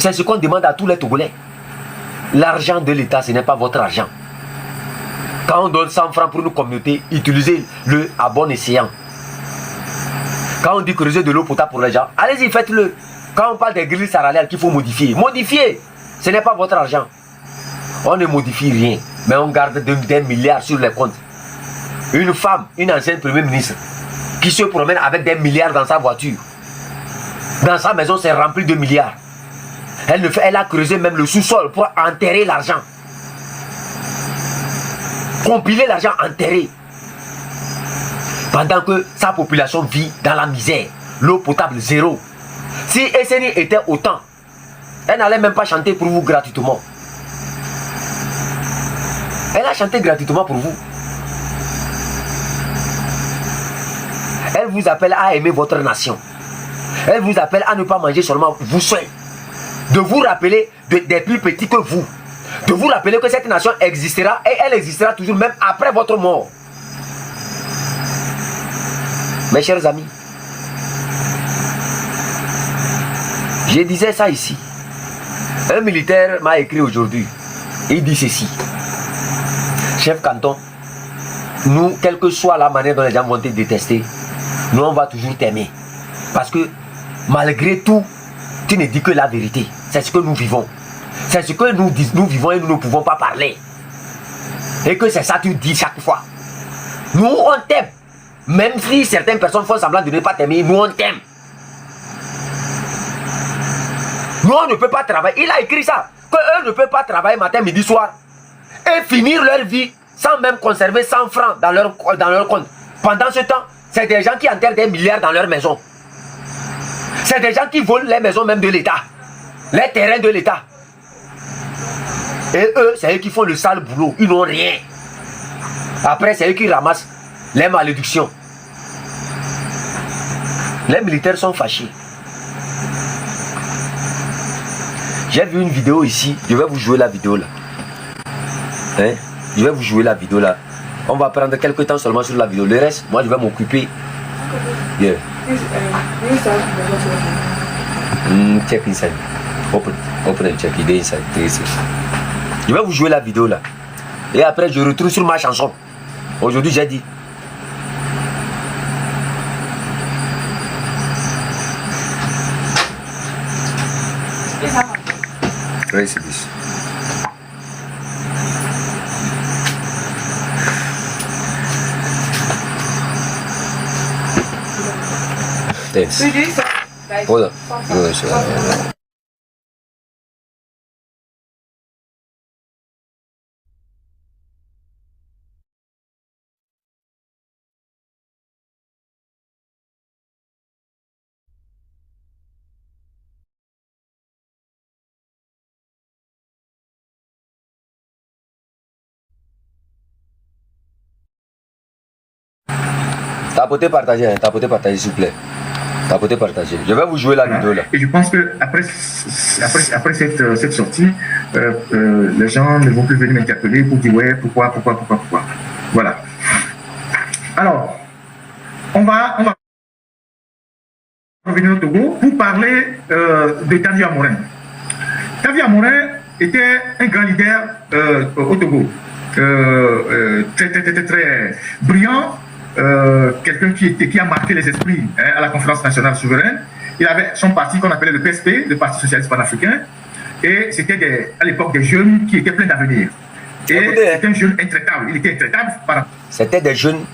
C'est ce qu'on demande à tous les Togolais. L'argent de l'État, ce n'est pas votre argent. Quand on donne 100 francs pour une communauté, utilisez-le à bon escient. Quand on dit creuser de l'eau potable pour les gens, allez-y, faites-le. Quand on parle des grilles salariales qu'il faut modifier, modifiez. Ce n'est pas votre argent. On ne modifie rien, mais on garde des milliards sur les comptes. Une femme, une ancienne première ministre, qui se promène avec des milliards dans sa voiture. Dans sa maison, c'est rempli de milliards. Elle a creusé même le sous-sol pour enterrer l'argent. Compiler l'argent, enterrer. Pendant que sa population vit dans la misère. L'eau potable, zéro. Si SNI était autant, elle n'allait même pas chanter pour vous gratuitement. Elle a chanté gratuitement pour vous. Elle vous appelle à aimer votre nation. Elle vous appelle à ne pas manger seulement vous seul. De vous rappeler des plus petits que vous. De vous rappeler que cette nation existera et elle existera toujours même après votre mort. Mes chers amis, je disais ça ici. Un militaire m'a écrit aujourd'hui. Il dit ceci. Chef Canton, nous, quelle que soit la manière dont les gens vont te détester, nous on va toujours t'aimer. Parce que malgré tout, tu ne dis que la vérité. C'est ce que nous vivons. C'est ce que nous vivons et nous ne pouvons pas parler. Et que c'est ça que tu dis chaque fois. Nous on t'aime. Même si certaines personnes font semblant de ne pas t'aimer, nous on t'aime. Nous on ne peut pas travailler. Il a écrit ça. Que eux ne peuvent pas travailler matin, midi, soir. Et finir leur vie sans même conserver 100 francs dans leur compte. Pendant ce temps, c'est des gens qui enterrent des milliards dans leur maison. C'est des gens qui volent les maisons même de l'État. Les terrains de l'État. Et eux, c'est eux qui font le sale boulot. Ils n'ont rien. Après, c'est eux qui ramassent les malédictions. Les militaires sont fâchés. J'ai vu une vidéo ici. Je vais vous jouer la vidéo là. Hein? Je vais vous jouer la vidéo là. On va prendre quelques temps seulement sur la vidéo. Le reste, moi je vais m'occuper. Yeah. Check inside. Open and check it inside. Je vais vous jouer la vidéo là. Et après je retrouve sur ma chanson. Aujourd'hui j'ai dit. Oui, c'est this. Thanks. Hold on. Tapotez, partagez s'il vous plaît. Tapotez, partagez. Je vais vous jouer la vidéo là. Et je pense que après cette sortie, les gens ne vont plus venir m'interpeller pour dire ouais, pourquoi. Voilà. Alors, on va revenir au Togo pour parler de Tavi Amorin. Tavi Amorin était un grand leader au Togo. Très brillant. Quelqu'un qui a marqué les esprits à la conférence nationale souveraine. Il avait son parti qu'on appelait le PSP, le Parti socialiste panafricain, et c'était à l'époque des jeunes qui étaient pleins d'avenir. Et c'était un jeune intraitable, il était intraitable. C'était des jeunes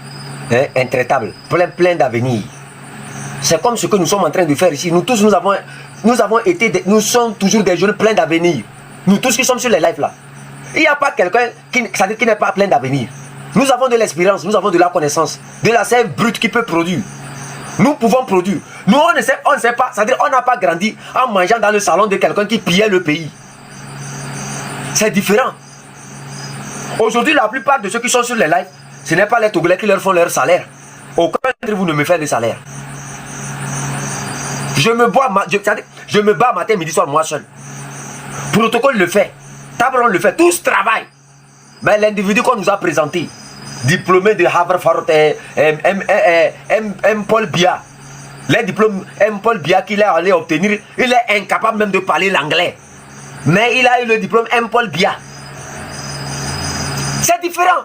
intraitables, plein d'avenir. C'est comme ce que nous sommes en train de faire ici. Nous tous, nous sommes toujours des jeunes pleins d'avenir. Nous tous qui sommes sur les lives là. Il n'y a pas quelqu'un qui n'est pas plein d'avenir. Nous avons de l'expérience, nous avons de la connaissance, de la sève brute qui peut produire. Nous pouvons produire. Nous, on ne sait pas, c'est-à-dire on n'a pas grandi en mangeant dans le salon de quelqu'un qui pillait le pays. C'est différent. Aujourd'hui, la plupart de ceux qui sont sur les lives, ce n'est pas les Togolais qui leur font leur salaire. Aucun d'entre vous ne me fait de salaire. Je me bats matin, midi, soir, moi seul. Protocole le fait. Tabron le fait. Tous travaillent. Mais l'individu qu'on nous a présenté, diplômé de Harvard, M. Paul Biya, Les diplômes M. Paul Biya qu'il est allé obtenir, il est incapable même de parler l'anglais. Mais il a eu le diplôme M. Paul Biya. C'est différent.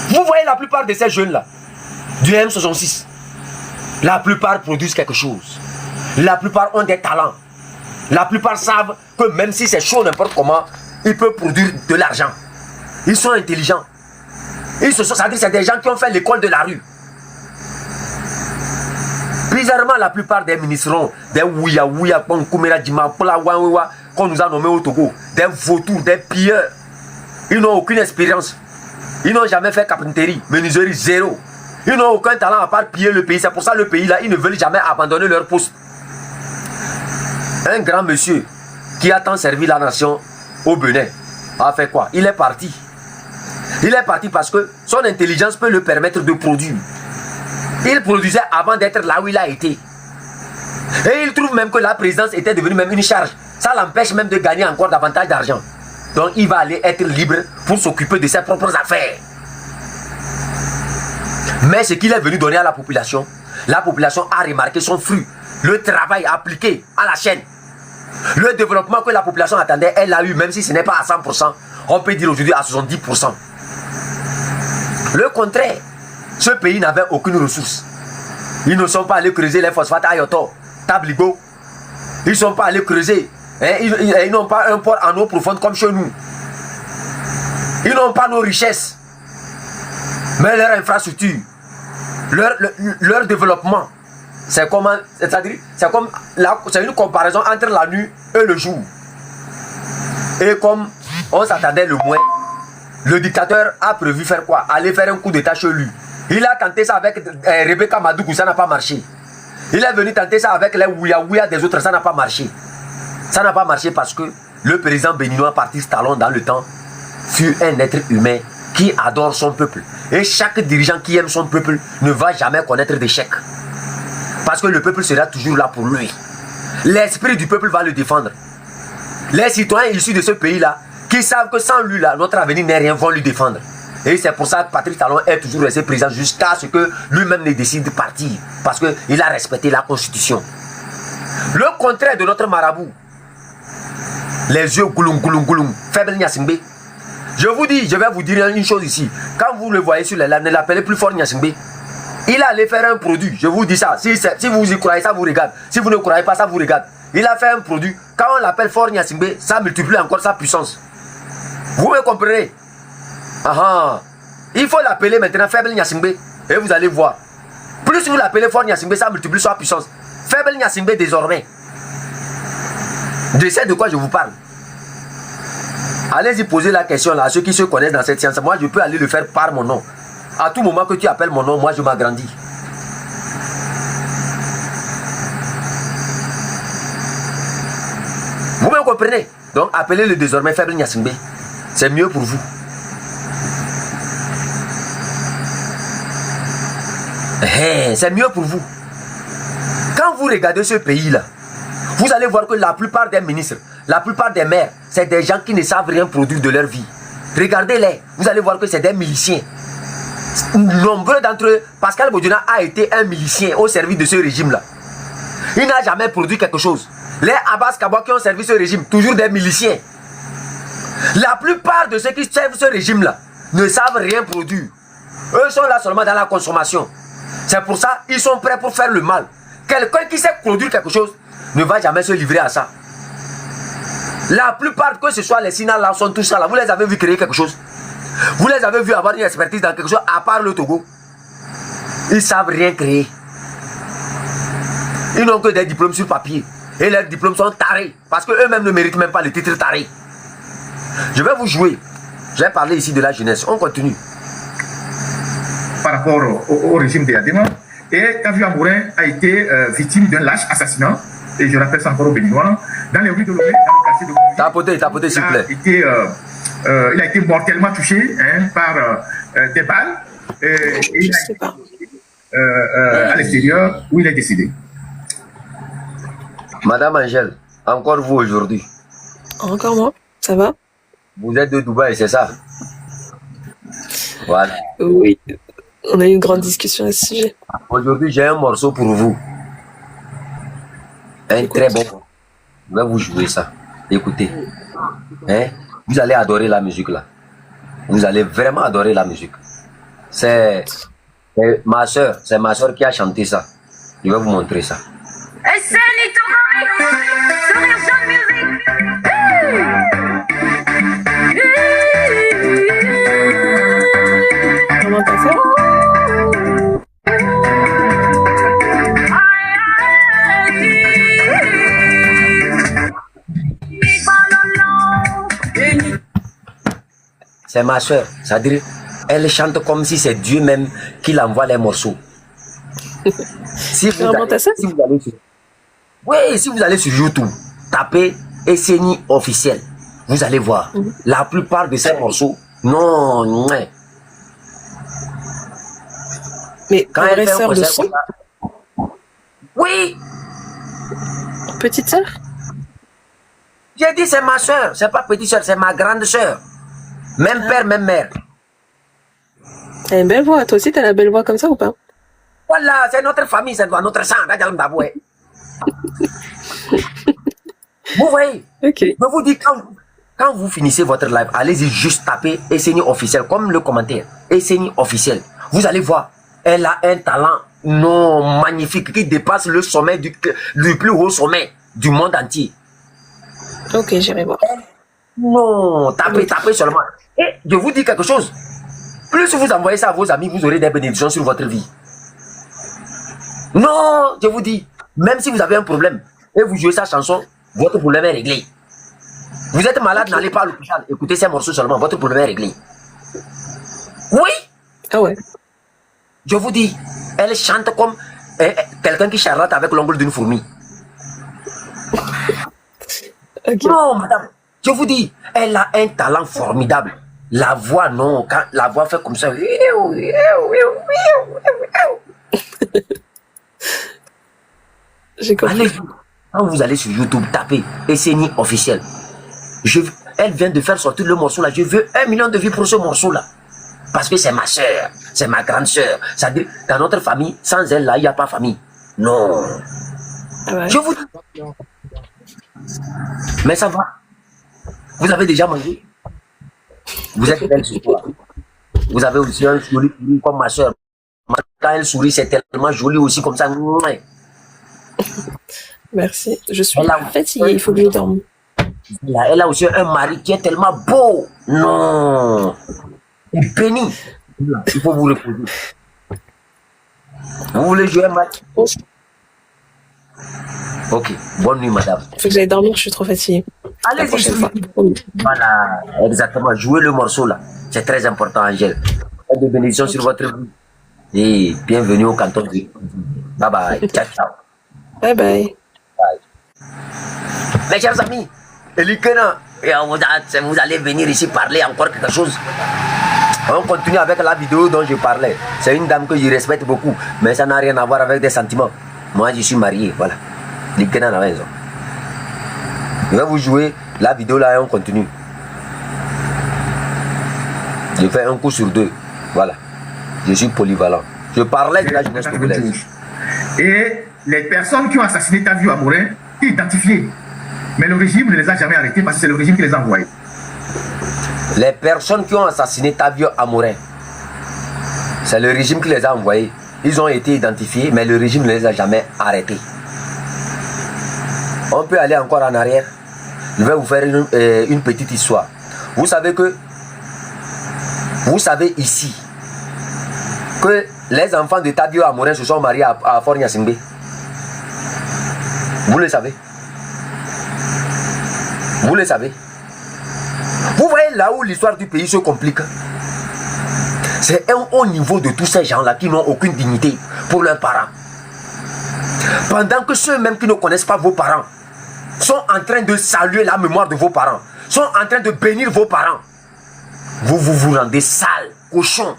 Vous voyez la plupart de ces jeunes-là, du M66, la plupart produisent quelque chose. La plupart ont des talents. La plupart savent que même si c'est chaud n'importe comment, ils peuvent produire de l'argent. Ils sont intelligents. C'est-à-dire c'est des gens qui ont fait l'école de la rue. Bizarrement, la plupart des ministres, des Ouya, Koumera Djima, qu'on nous a nommés au Togo, des vautours, des pilleurs, ils n'ont aucune expérience. Ils n'ont jamais fait carpinterie, menuiserie, zéro. Ils n'ont aucun talent à part piller le pays. C'est pour ça que le pays là, ils ne veulent jamais abandonner leur poste. Un grand monsieur qui a tant servi la nation au Bénin a fait quoi? Il est parti. Il est parti parce que son intelligence peut le permettre de produire. Il produisait avant d'être là où il a été. Et il trouve même que la présidence était devenue même une charge. Ça l'empêche même de gagner encore davantage d'argent. Donc il va aller être libre pour s'occuper de ses propres affaires. Mais ce qu'il est venu donner à la population a remarqué son fruit. Le travail appliqué à la chaîne. Le développement que la population attendait, elle l'a eu, même si ce n'est pas à 100%. On peut dire aujourd'hui à 70%. Le contraire, ce pays n'avait aucune ressource. Ils ne sont pas allés creuser les phosphates à Yoto, Tabligo. Ils ne sont pas allés creuser. Ils n'ont pas un port en eau profonde comme chez nous. Ils n'ont pas nos richesses. Mais leur infrastructure, leur développement, c'est comme une comparaison entre la nuit et le jour. Et comme on s'attendait le moins, le dictateur a prévu faire quoi? Aller faire un coup d'état chez lui. Il a tenté ça avec Rebecca Madougou, ça n'a pas marché. Il est venu tenter ça avec les Ouya des autres, ça n'a pas marché. Ça n'a pas marché parce que le président béninois Patrice Talon dans le temps fut un être humain qui adore son peuple. Et chaque dirigeant qui aime son peuple ne va jamais connaître d'échec. Parce que le peuple sera toujours là pour lui. L'esprit du peuple va le défendre. Les citoyens issus de ce pays-là, qui savent que sans lui, là, notre avenir n'est rien, vont lui défendre. Et c'est pour ça que Patrice Talon est toujours resté président jusqu'à ce que lui-même ne décide de partir. Parce qu'il a respecté la constitution. Le contraire de notre marabout, les yeux gouloum, faible Nyasingbe. Je vous dis, je vais vous dire une chose ici. Quand vous le voyez sur les lames, ne l'appelez plus fort Nyasingbe. Il allait faire un produit, je vous dis ça. Si vous y croyez, ça vous regarde. Si vous ne croyez pas, ça vous regarde. Il a fait un produit. Quand on l'appelle fort Nyasingbe, ça multiplie encore sa puissance. Vous me comprenez? Il faut l'appeler maintenant faible Nyasingbe. Et vous allez voir. Plus vous l'appelez fort Nyasingbe, ça multiplie sa puissance. Faible Nyasingbe désormais. Je sais de quoi je vous parle. Allez-y poser la question là à ceux qui se connaissent dans cette science. Moi, je peux aller le faire par mon nom. À tout moment que tu appelles mon nom, moi, je m'agrandis. Vous me comprenez? Donc, appelez-le désormais faible Nyasingbe. C'est mieux pour vous. C'est mieux pour vous. Quand vous regardez ce pays-là, vous allez voir que la plupart des ministres, la plupart des maires, c'est des gens qui ne savent rien produire de leur vie. Regardez-les, vous allez voir que c'est des miliciens. Nombreux d'entre eux, Pascal Bodjona a été un milicien au service de ce régime-là. Il n'a jamais produit quelque chose. Les Abbas Kabwa qui ont servi ce régime, toujours des miliciens. La plupart de ceux qui servent ce régime-là ne savent rien produire. Eux sont là seulement dans la consommation. C'est pour ça qu'ils sont prêts pour faire le mal. Quelqu'un qui sait produire quelque chose ne va jamais se livrer à ça. La plupart, que ce soit les Sina là, sont tous ça là. Vous les avez vu créer quelque chose? Vous les avez vu avoir une expertise dans quelque chose à part le Togo? Ils ne savent rien créer. Ils n'ont que des diplômes sur papier. Et leurs diplômes sont tarés. Parce qu'eux-mêmes ne méritent même pas le titre taré. Je vais vous jouer. J'ai parlé ici de la jeunesse. On continue. Par rapport au régime de Yadema. Et Kavi Amourin a été victime d'un lâche assassinat. Et je rappelle ça encore aux Béninois. Dans les rues de Lomé, dans le quartier de Lomé. Tapotez, s'il vous plaît. Il a été mortellement touché par des balles. Et il a été à l'extérieur où il est décédé. Madame Angèle, encore vous aujourd'hui. Encore moi, ça va? Vous êtes de Dubaï, c'est ça? Voilà. Oui. On a eu une grande discussion à ce sujet. Aujourd'hui, j'ai un morceau pour vous. Un très bon. Je vais vous jouer ça. Écoutez. Hein? Vous allez adorer la musique là. Vous allez vraiment adorer la musique. C'est ma soeur qui a chanté ça. Je vais vous montrer ça. Comment t'as fait? C'est ma soeur. C'est-à-dire, elle chante comme si c'est Dieu même qui l'envoie les morceaux. Si vous allez sur, oui, si vous allez sur YouTube, tapez Esseni officiel, vous allez voir. La plupart de ces morceaux, non. Mais quand elle fait un sœur de concert, son? Oui. Petite sœur? J'ai dit c'est ma soeur, c'est pas petite soeur, c'est ma grande soeur. Même père, même mère. Elle a une belle voix. Toi aussi, t'as la belle voix comme ça ou pas? Voilà, c'est notre famille, c'est notre sang. Vous voyez? Ok. Je vous dis, quand vous finissez votre live, allez-y juste taper Esseni officiel, comme le commentaire. Esseni officiel. Vous allez voir, elle a un talent non magnifique qui dépasse le sommet du plus haut sommet du monde entier. Ok, j'irai voir. Non, tapez seulement. Et je vous dis quelque chose. Plus vous envoyez ça à vos amis, vous aurez des bénédictions sur votre vie. Non, je vous dis, même si vous avez un problème et vous jouez sa chanson, votre problème est réglé. Vous êtes malade, n'allez pas à l'hôpital. Écoutez ces morceaux seulement, votre problème est réglé. Oui. Ah ouais. Je vous dis, elle chante comme quelqu'un qui charlotte avec l'ongle d'une fourmi. Okay. Non, madame, je vous dis, elle a un talent formidable. La voix, non, quand la voix fait comme ça. J'ai compris. Allez, quand vous allez sur YouTube, tapez Esseni officiel. Elle vient de faire sortir le morceau là. Je veux 1 million de vues pour ce morceau là. Parce que c'est ma soeur, c'est ma grande soeur. C'est-à-dire, dans notre famille, sans elle là, il n'y a pas famille. Non. Ah ouais. Je vous dis. Mais ça va. Vous avez déjà mangé? Vous êtes belle sur toi. Vous avez aussi un joli sourire comme ma soeur. Quand elle sourit, c'est tellement joli aussi comme ça. Merci. Je suis fatiguée, il faut que je dorme. Elle a aussi un mari qui est tellement beau. Non. Il béni. Il faut vous reposer. Vous voulez jouer un match? Ok. Bonne nuit, madame. Il faut que j'aille dormir, je suis trop fatiguée. Allez-y. Voilà. Exactement. Jouez le morceau là. C'est très important, Angèle. De bénédictions sur votre vie. Et bienvenue au canton de... Bye bye. Ciao, ciao. Bye bye. Mes chers amis, vous allez venir ici parler encore quelque chose. On continue avec la vidéo dont je parlais. C'est une dame que je respecte beaucoup, mais ça n'a rien à voir avec des sentiments. Moi, je suis marié, voilà. Je vais vous jouer la vidéo là et on continue. Je fais un coup sur 2. Voilà. Je suis polyvalent. Je parlais de la jeunesse congolaise. Et les personnes qui ont assassiné Taviu Amorin, identifiées. Mais le régime ne les a jamais arrêtés parce que c'est le régime qui les a envoyés. Les personnes qui ont assassiné Taviu Amorin, c'est le régime qui les a envoyés. Ils ont été identifiés, mais le régime ne les a jamais arrêtés. On peut aller encore en arrière. Je vais vous faire une petite histoire. Vous savez ici que les enfants de Taviu Amorin se sont mariés à Fort Gnassingbé. Vous le savez. Vous le savez. Vous voyez là où l'histoire du pays se complique. C'est un haut niveau de tous ces gens-là qui n'ont aucune dignité pour leurs parents. Pendant que ceux-mêmes qui ne connaissent pas vos parents sont en train de saluer la mémoire de vos parents, sont en train de bénir vos parents, vous rendez sale, cochon.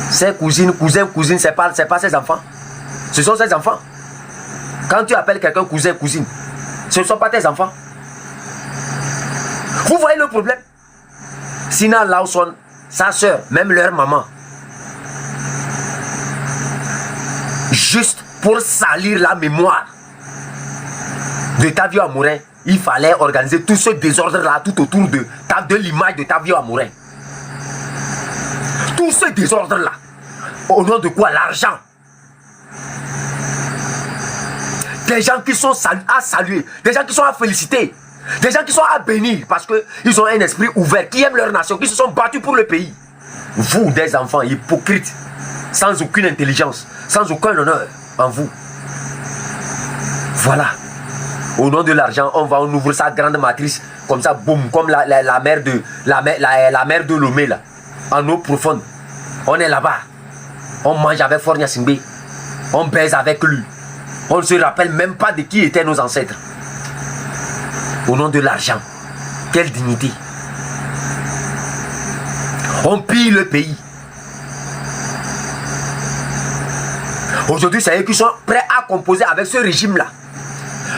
Ces cousines, cousines, c'est pas ses enfants. Ce sont ses enfants. Quand tu appelles quelqu'un cousin, cousine, ce ne sont pas tes enfants. Vous voyez le problème? Sina Lawson sa soeur, même leur maman. Juste pour salir la mémoire de Tavio Amourain, il fallait organiser tout ce désordre-là tout autour de l'image de Tavio Amourain. Tout ce désordre-là, au nom de quoi? L'argent. Des gens qui sont à saluer, des gens qui sont à féliciter, des gens qui sont à bénir parce qu'ils ont un esprit ouvert, qui aiment leur nation, qui se sont battus pour le pays. Vous, des enfants hypocrites, sans aucune intelligence, sans aucun honneur en vous. Voilà. Au nom de l'argent, on ouvre sa grande matrice, comme ça, boum, comme la mer de Lomé, là, en eau profonde. On est là-bas. On mange avec Fornia Simbe. On baise avec lui. On ne se rappelle même pas de qui étaient nos ancêtres. Au nom de l'argent. Quelle dignité. On pille le pays. Aujourd'hui, c'est eux qui sont prêts à composer avec ce régime-là.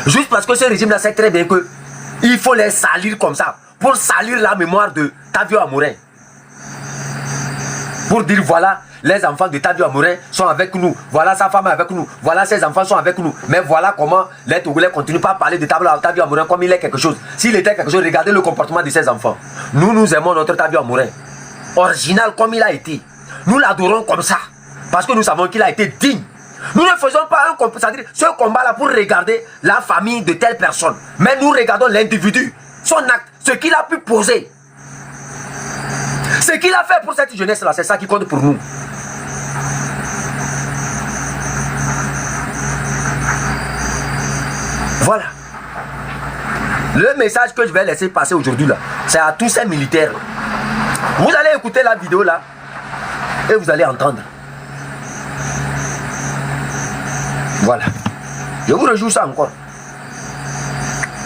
Juste parce que ce régime-là sait très bien qu'il faut les salir comme ça. Pour salir la mémoire de Tavio Amourain. Pour dire voilà, les enfants de Tavio Amourain sont avec nous. Voilà, sa femme est avec nous. Voilà, ses enfants sont avec nous. Mais voilà comment les Togolais continuent pas à parler de Tavio Amourain comme il est quelque chose. S'il était quelque chose, regardez le comportement de ses enfants. Nous aimons notre Tavio Amourain. Original comme il a été. Nous l'adorons comme ça. Parce que nous savons qu'il a été digne. Nous ne faisons pas ce combat-là pour regarder la famille de telle personne. Mais nous regardons l'individu, son acte, ce qu'il a pu poser. Ce qu'il a fait pour cette jeunesse-là, c'est ça qui compte pour nous. Voilà. Le message que je vais laisser passer aujourd'hui, là, c'est à tous ces militaires. Vous allez écouter la vidéo là et vous allez entendre. Voilà. Je vous rejoue ça encore.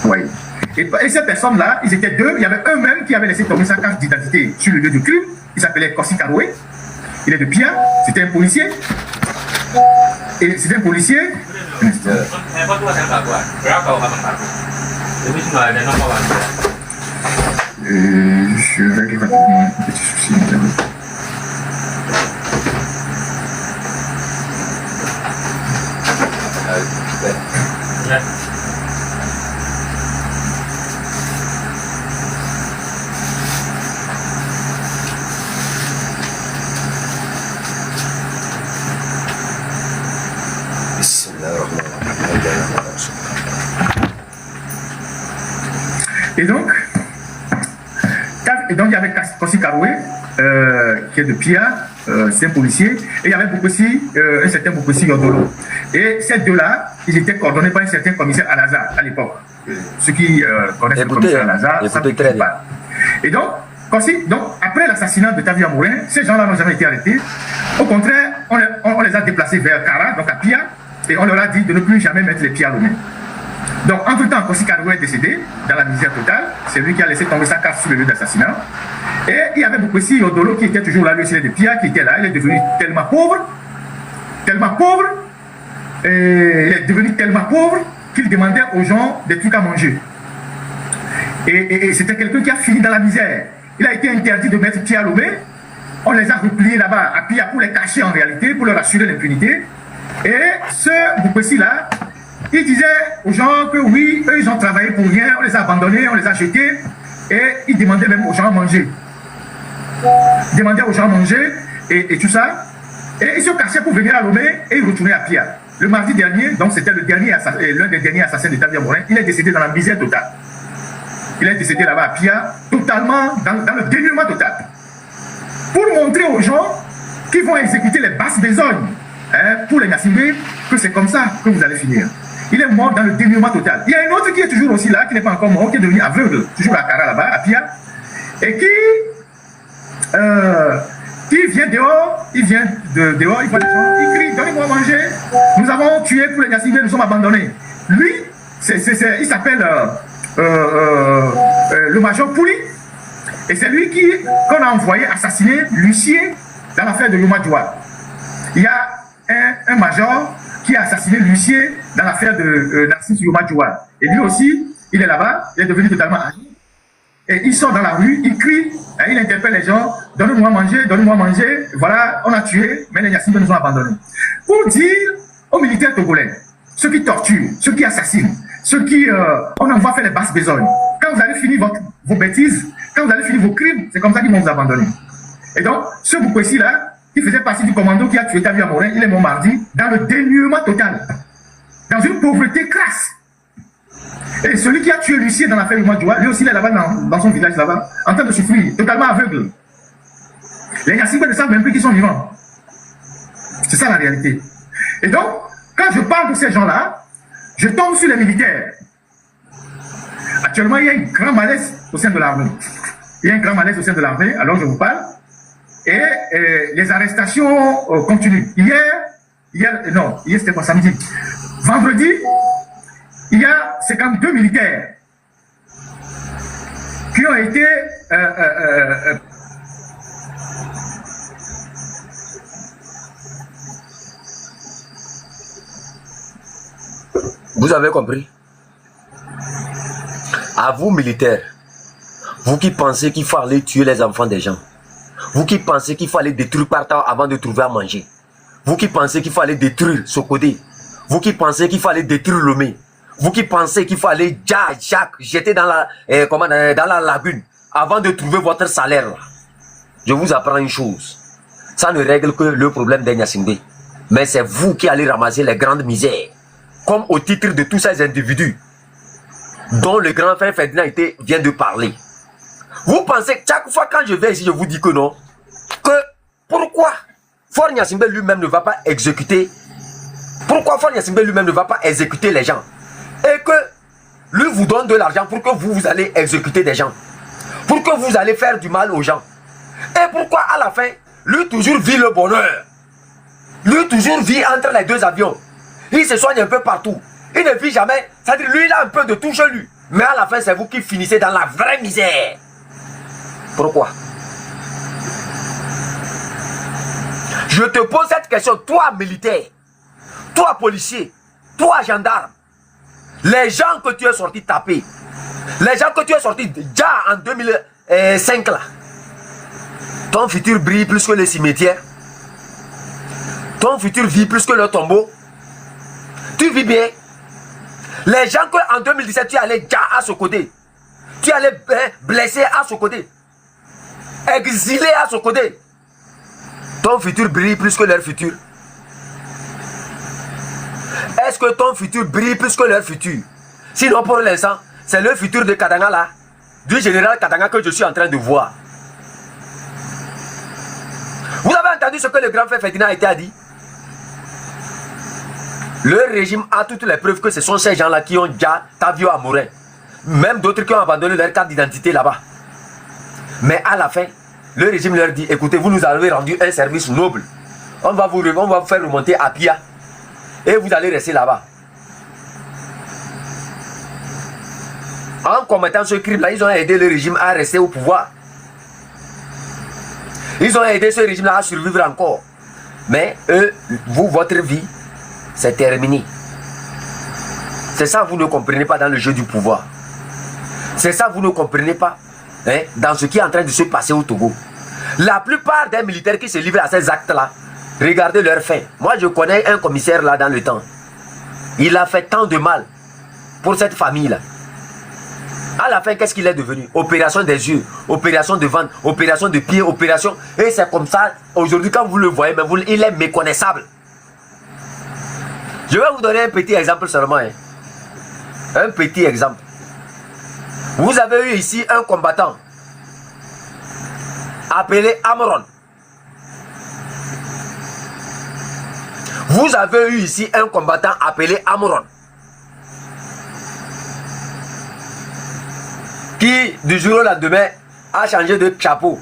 Oui. Et ces personnes-là, ils étaient deux. Il y avait eux-mêmes qui avaient laissé tomber sa carte d'identité sur le lieu du crime. Il s'appelait Kossi Karoué. Il est de Pia. C'était un policier. Et c'était un policier. Je règle rapidement un petit souci. Et donc, il y avait Kossi Karoué, qui est de Pia, c'est un policier, et il y avait Bokossi, un certain Bokossi Yodolo. Et ces deux-là, ils étaient coordonnés par un certain commissaire Al-Azhar à l'époque. Ceux qui connaissent le commissaire Al-Azhar, ça ne peut pas. Et donc, après l'assassinat de Tavio Amourain, ces gens-là n'ont jamais été arrêtés. Au contraire, on les a déplacés vers Kara, donc à Pia, et on leur a dit de ne plus jamais mettre les pieds à Lomé. Donc, entre-temps, Kossi Karoué est décédé dans la misère totale. C'est lui qui a laissé tomber sa carte sur le lieu d'assassinat. Et il y avait Bokossi Yodolo qui était toujours là, lui aussi, de Pia, qui était là. Il est devenu tellement pauvre, et il est devenu tellement pauvre qu'il demandait aux gens des trucs à manger. Et c'était quelqu'un qui a fini dans la misère. Il a été interdit de mettre pied à Lomé. On les a repliés là-bas à Pia pour les cacher en réalité, pour leur assurer l'impunité. Et ce Bokossi-là, il disait aux gens que oui, eux ils ont travaillé pour rien, on les a abandonnés, on les a jetés, et il demandait même aux gens à manger. Il demandait aux gens à manger, et tout ça. Et ils se cachaient pour venir à Lomé, et ils retournaient à Pia. Le mardi dernier, donc c'était l'un des derniers assassins de Tavio Amourain, il est décédé dans la misère totale. Il est décédé là-bas à Pia, totalement dans le dénuement total. Pour montrer aux gens qui vont exécuter les basses besognes, pour les Nassimé, que c'est comme ça que vous allez finir. Il est mort dans le dénuement total. Il y a un autre qui est toujours aussi là, qui n'est pas encore mort, qui est devenu aveugle, toujours à Kara là-bas, à Pia, et qui vient dehors, il voit les gens, il crie, donnez-moi à manger, nous avons tué pour les Nassimé, nous sommes abandonnés. Lui, il s'appelle le major Pouli, et c'est lui qu'on a envoyé assassiner l'huissier dans l'affaire de Yoma Djoua. Il y a un major qui a assassiné l'huissier dans l'affaire de Narcisse Yoma Djoua. Et lui aussi, il est là-bas, il est devenu totalement âgé. Et il sort dans la rue, il crie, hein, il interpelle les gens, donnez-moi à manger, voilà, on a tué, mais les Yacine nous ont abandonnés. Pour dire aux militaires togolais, ceux qui torturent, ceux qui assassinent, ceux qui, on envoie faire les basses besognes, quand vous allez finir vos bêtises, quand vous allez finir vos crimes, c'est comme ça qu'ils vont vous abandonner. Et donc, ce Boukwesi là, qui faisait partie du commando qui a tué Tabi Amorin, il est mort mardi, dans le dénuement total, dans une pauvreté crasse. Et celui qui a tué Lucien dans l'affaire du mois de juin, lui aussi il est là-bas dans son village là-bas, en train de souffrir, totalement aveugle. Les Yassibes ne savent même plus qu'ils sont vivants. C'est ça la réalité. Et donc, quand je parle de ces gens-là, je tombe sur les militaires. Actuellement, il y a un grand malaise au sein de l'armée. Il y a un grand malaise au sein de l'armée, alors je vous parle. Et les arrestations continuent. Hier c'était pas samedi. Vendredi, il y a 52 militaires qui ont été Vous avez compris? À vous, militaires, vous qui pensez qu'il faut aller tuer les enfants des gens, vous qui pensez qu'il faut aller détruire partout avant de trouver à manger, vous qui pensez qu'il faut aller détruire Sokodé, vous qui pensez qu'il faut aller détruire Lomé, vous qui pensez qu'il faut aller jeter dans la lagune avant de trouver votre salaire là, je vous apprends une chose, ça ne règle que le problème des Niassingbe, mais c'est vous qui allez ramasser les grandes misères, comme au titre de tous ces individus dont le grand frère Ferdinand vient de parler. Vous pensez, chaque fois quand je vais ici, je vous dis que non, que pourquoi Faure Gnassingbé lui-même ne va pas exécuter, pourquoi Faure Gnassingbé lui-même ne va pas exécuter les gens, et que lui vous donne de l'argent pour que vous allez exécuter des gens, pour que vous allez faire du mal aux gens, et pourquoi à la fin, lui toujours vit le bonheur, lui toujours vit entre les deux avions, il se soigne un peu partout, il ne vit jamais, c'est-à-dire lui il a un peu de tout chez lui, mais à la fin c'est vous qui finissez dans la vraie misère. Pourquoi? Je te pose cette question, toi militaire, toi policier, toi gendarme, les gens que tu es sorti taper, les gens que tu es sorti déjà en 2005 là, ton futur brille plus que les cimetières, ton futur vit plus que le tombeau, tu vis bien. Les gens que en 2017 tu allais déjà à ce côté, tu allais blesser à ce côté, exilé à ce côté, ton futur brille plus que leur futur. Est-ce que ton futur brille plus que leur futur? Sinon pour l'instant, c'est le futur de Katanga là, du général Katanga que je suis en train de voir. Vous avez entendu ce que le grand frère Ferdinand a dit? Le régime a toutes les preuves que ce sont ces gens-là qui ont déjà Tavio Amorin. Même d'autres qui ont abandonné leur carte d'identité là-bas. Mais à la fin, le régime leur dit, écoutez, vous nous avez rendu un service noble. On va vous faire remonter à Pia. Et vous allez rester là-bas. En commettant ce crime-là, ils ont aidé le régime à rester au pouvoir. Ils ont aidé ce régime-là à survivre encore. Mais eux, vous, votre vie, c'est terminé. C'est ça vous ne comprenez pas dans le jeu du pouvoir. C'est ça vous ne comprenez pas dans ce qui est en train de se passer au Togo. La plupart des militaires qui se livrent à ces actes-là, regardez leur fin. Moi je connais un commissaire là dans le temps. Il a fait tant de mal pour cette famille-là. À la fin, qu'est-ce qu'il est devenu? Opération des yeux, opération de ventre, opération de pied, opération. Et c'est comme ça, aujourd'hui quand vous le voyez, mais il est méconnaissable. Je vais vous donner un petit exemple seulement. Un petit exemple. Vous avez eu ici un combattant appelé Amron. Vous avez eu ici un combattant appelé Amron. Qui, du jour au lendemain, a changé de chapeau.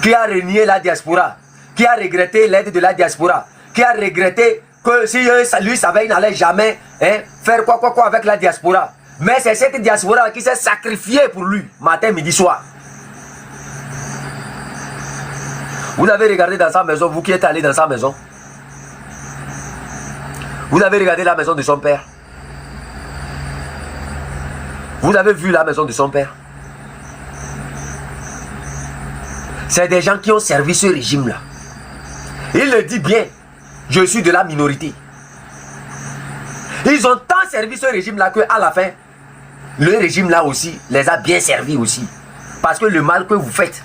Qui a renié la diaspora. Qui a regretté l'aide de la diaspora. Qui a regretté que si lui savait, il n'allait jamais faire quoi avec la diaspora. Mais c'est cette diaspora qui s'est sacrifiée pour lui, matin, midi, soir. Vous avez regardé dans sa maison, vous qui êtes allé dans sa maison. Vous avez regardé la maison de son père. Vous avez vu la maison de son père. C'est des gens qui ont servi ce régime-là. Il le dit bien, je suis de la minorité. Ils ont tant servi ce régime-là qu'à la fin, le régime-là aussi les a bien servis aussi. Parce que le mal que vous faites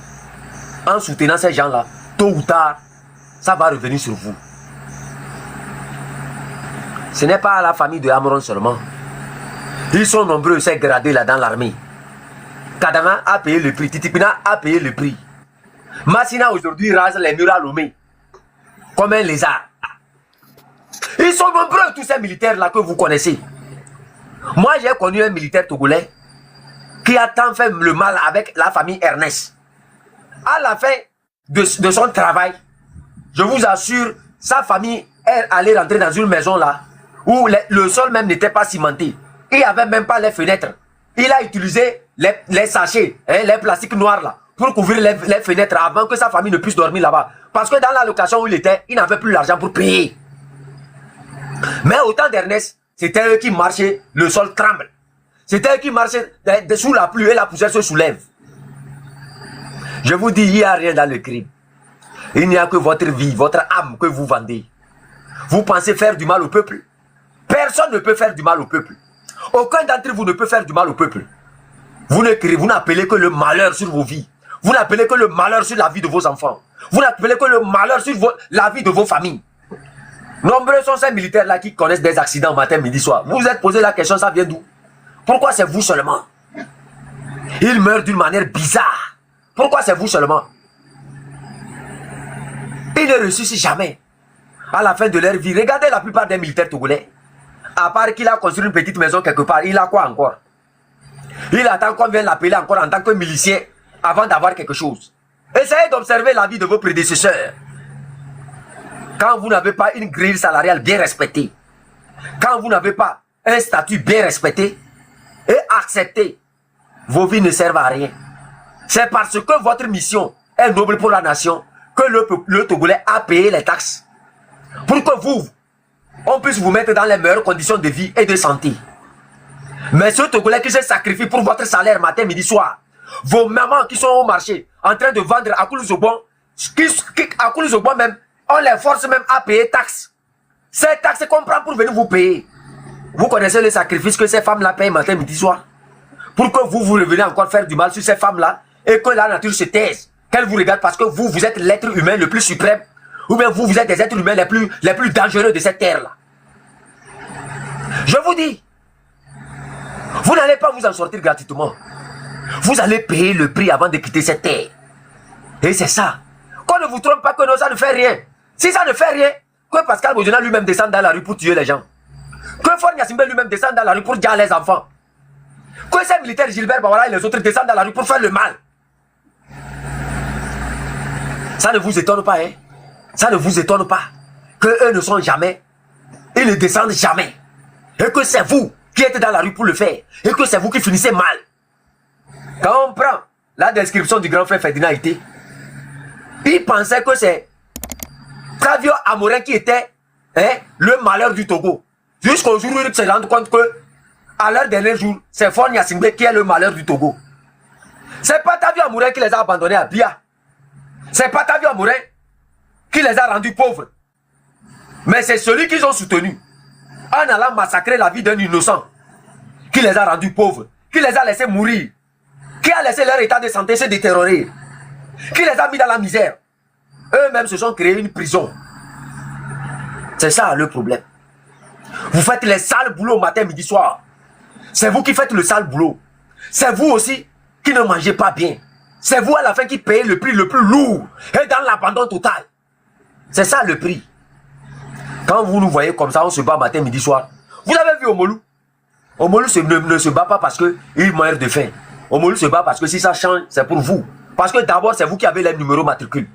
en soutenant ces gens-là, tôt ou tard, ça va revenir sur vous. Ce n'est pas la famille de Amron seulement. Ils sont nombreux, ces gradés là dans l'armée. Kadama a payé le prix, Titipina a payé le prix. Massina aujourd'hui rase les murs à Lomé comme un lézard. Ils sont nombreux tous ces militaires là que vous connaissez. Moi j'ai connu un militaire togolais qui a tant fait le mal avec la famille Ernest. À la fin de son travail, je vous assure, sa famille est allée rentrer dans une maison là où le sol même n'était pas cimenté. Il n'y avait même pas les fenêtres. Il a utilisé les sachets, hein, les plastiques noirs là, pour couvrir les fenêtres avant que sa famille ne puisse dormir là-bas. Parce que dans la location où il était, il n'avait plus l'argent pour payer. Mais au temps d'Ernest, c'était eux qui marchaient, le sol tremble. C'était eux qui marchaient sous la pluie et la poussière se soulève. Je vous dis, il n'y a rien dans le crime. Il n'y a que votre vie, votre âme que vous vendez. Vous pensez faire du mal au peuple? Personne ne peut faire du mal au peuple. Aucun d'entre vous ne peut faire du mal au peuple. Vous n'appelez que le malheur sur vos vies. Vous n'appelez que le malheur sur la vie de vos enfants. Vous n'appelez que le malheur sur la vie de vos familles. Nombreux sont ces militaires-là qui connaissent des accidents matin, midi, soir. Vous vous êtes posé la question, ça vient d'où? Pourquoi c'est vous seulement? Ils meurent d'une manière bizarre. Pourquoi c'est vous seulement? Ils ne ressuscitent jamais. À la fin de leur vie, regardez la plupart des militaires togolais. À part qu'il a construit une petite maison quelque part, il a quoi encore? Il attend qu'on vienne l'appeler encore en tant que milicien avant d'avoir quelque chose. Essayez d'observer la vie de vos prédécesseurs. Quand vous n'avez pas une grille salariale bien respectée, quand vous n'avez pas un statut bien respecté et accepté, vos vies ne servent à rien. C'est parce que votre mission est noble pour la nation que le Togolais a payé les taxes. Pour que vous, on puisse vous mettre dans les meilleures conditions de vie et de santé. Mais ce Togolais qui se sacrifie pour votre salaire matin, midi, soir, vos mamans qui sont au marché en train de vendre à Koulouzobon, à Koulouzobon même, on les force même à payer taxes. Ces taxes qu'on prend pour venir vous payer. Vous connaissez le sacrifice que ces femmes-là payent matin, midi, soir. Pour que vous revenez encore faire du mal sur ces femmes-là et que la nature se taise. Qu'elle vous regarde parce que vous êtes l'être humain le plus suprême. Ou bien vous êtes des êtres humains les plus dangereux de cette terre-là. Je vous dis, vous n'allez pas vous en sortir gratuitement. Vous allez payer le prix avant de quitter cette terre. Et c'est ça. Qu'on ne vous trompe pas que non, ça ne fait rien. Si ça ne fait rien, que Pascal Bozena lui-même descende dans la rue pour tuer les gens. Que Fort Nyassimbe lui-même descende dans la rue pour dire les enfants. Que ces militaires Gilbert Bawala et les autres descendent dans la rue pour faire le mal. Ça ne vous étonne pas, hein? Ça ne vous étonne pas qu'eux ne sont jamais, ils ne descendent jamais. Et que c'est vous qui êtes dans la rue pour le faire. Et que c'est vous qui finissez mal. Quand on prend la description du grand frère Ferdinand Ité, il pensait que c'est Flavio Amorin qui était le malheur du Togo. Jusqu'au jour où il se rend compte que, à leur dernier jour, c'est Fort Nyassimbe qui est le malheur du Togo. C'est pas Flavio Amorin qui les a abandonnés à Bia. C'est pas Flavio Amorin qui les a rendus pauvres. Mais c'est celui qu'ils ont soutenu en allant massacrer la vie d'un innocent qui les a rendus pauvres, qui les a laissés mourir, qui a laissé leur état de santé se détériorer, qui les a mis dans la misère. Eux-mêmes se sont créés une prison. C'est ça le problème. Vous faites les sales boulots matin, midi, soir. C'est vous qui faites le sale boulot. C'est vous aussi qui ne mangez pas bien. C'est vous à la fin qui payez le prix le plus lourd et dans l'abandon total. C'est ça le prix. Quand vous nous voyez comme ça, on se bat matin, midi, soir. Vous avez vu Omolou? Omolou ne se bat pas parce qu'il meurt de faim. Omolou se bat parce que si ça change, c'est pour vous. Parce que d'abord, c'est vous qui avez les numéros matricules.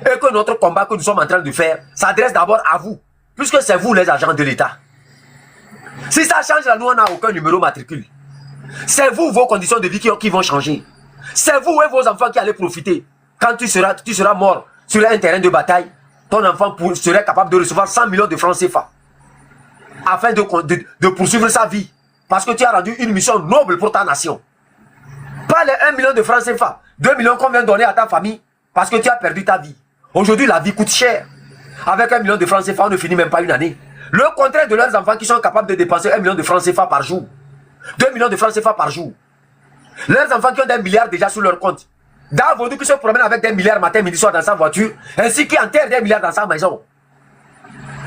Et que notre combat que nous sommes en train de faire s'adresse d'abord à vous. Puisque c'est vous les agents de l'État. Si ça change, là, nous, on n'a aucun numéro matricule. C'est vous, vos conditions de vie qui vont changer. C'est vous et vos enfants qui allez profiter. Quand tu seras mort sur un terrain de bataille, ton enfant serait capable de recevoir 100 millions de francs CFA. Afin de poursuivre sa vie. Parce que tu as rendu une mission noble pour ta nation. Pas les 1 million de francs CFA. 2 millions qu'on vient donner à ta famille. parce que tu as perdu ta vie. Aujourd'hui, la vie coûte cher. Avec 1 million de francs CFA, on ne finit même pas une année. Le contraire de leurs enfants qui sont capables de dépenser 1 million de francs CFA par jour. 2 millions de francs CFA par jour. Leurs enfants qui ont des milliards déjà sur leur compte. Davodou qui se promène avec des milliards matin, midi, soir dans sa voiture, ainsi qui enterre des milliards dans sa maison.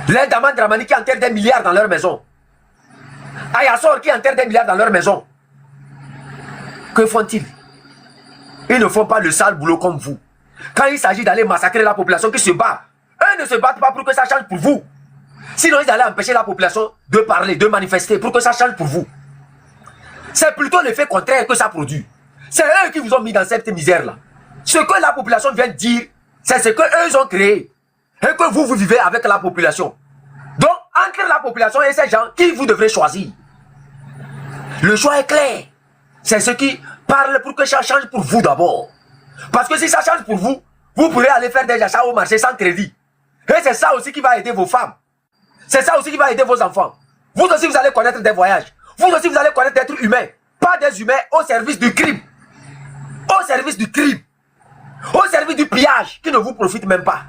Les Daman Dramani qui enterrent des milliards dans leur maison. Ayassor qui enterrent des milliards dans leur maison. Que font-ils? Ils ne font pas le sale boulot comme vous. Quand il s'agit d'aller massacrer la population qui se bat, eux ne se battent pas pour que ça change pour vous. Sinon, ils allaient empêcher la population de parler, de manifester, pour que ça change pour vous. C'est plutôt l'effet contraire que ça produit. C'est eux qui vous ont mis dans cette misère-là. Ce que la population vient de dire, c'est ce qu'eux ont créé. Et que vous vivez avec la population. Donc, entre la population et ces gens, qui vous devrez choisir? Le choix est clair. C'est ceux qui parlent pour que ça change pour vous d'abord. Parce que si ça change pour vous, vous pourrez aller faire des achats au marché sans crédit. Et c'est ça aussi qui va aider vos femmes. C'est ça aussi qui va aider vos enfants. Vous aussi, vous allez connaître des voyages. Vous aussi, vous allez connaître d'êtres humains. Pas des humains au service du crime. Au service du crime. Au service du pillage qui ne vous profite même pas.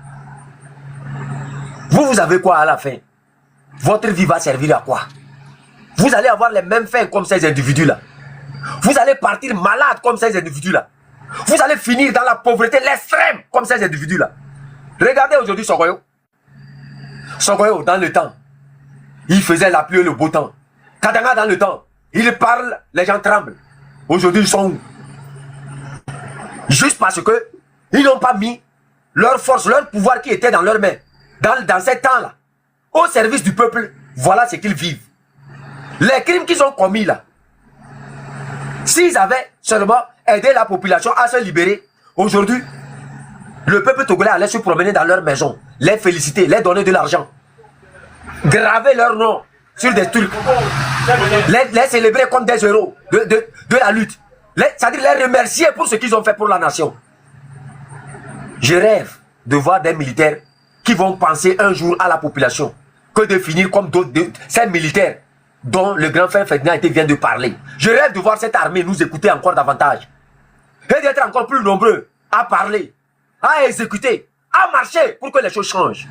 Vous avez quoi à la fin? Votre vie va servir à quoi? Vous allez avoir les mêmes fins comme ces individus-là. Vous allez partir malade comme ces individus-là. Vous allez finir dans la pauvreté, l'extrême comme ces individus-là. Regardez aujourd'hui Sokoyo. Sokoyo, dans le temps, il faisait la pluie et le beau temps. Katanga, dans le temps, il parle, les gens tremblent. Aujourd'hui, ils sont où? Juste parce que ils n'ont pas mis leur force, leur pouvoir qui était dans leurs mains, dans ces temps-là, au service du peuple. Voilà ce qu'ils vivent. Les crimes qu'ils ont commis là, s'ils avaient seulement aidé la population à se libérer, aujourd'hui, le peuple togolais allait se promener dans leur maison, les féliciter, les donner de l'argent, graver leur nom sur des trucs, les célébrer comme des héros de la lutte, c'est-à-dire les remercier pour ce qu'ils ont fait pour la nation. Je rêve de voir des militaires qui vont penser un jour à la population, que de finir comme d'autres, ces militaires dont le grand frère Ferdinand vient de parler. Je rêve de voir cette armée nous écouter encore davantage. Et d'être encore plus nombreux à parler, à exécuter, à marcher pour que les choses changent.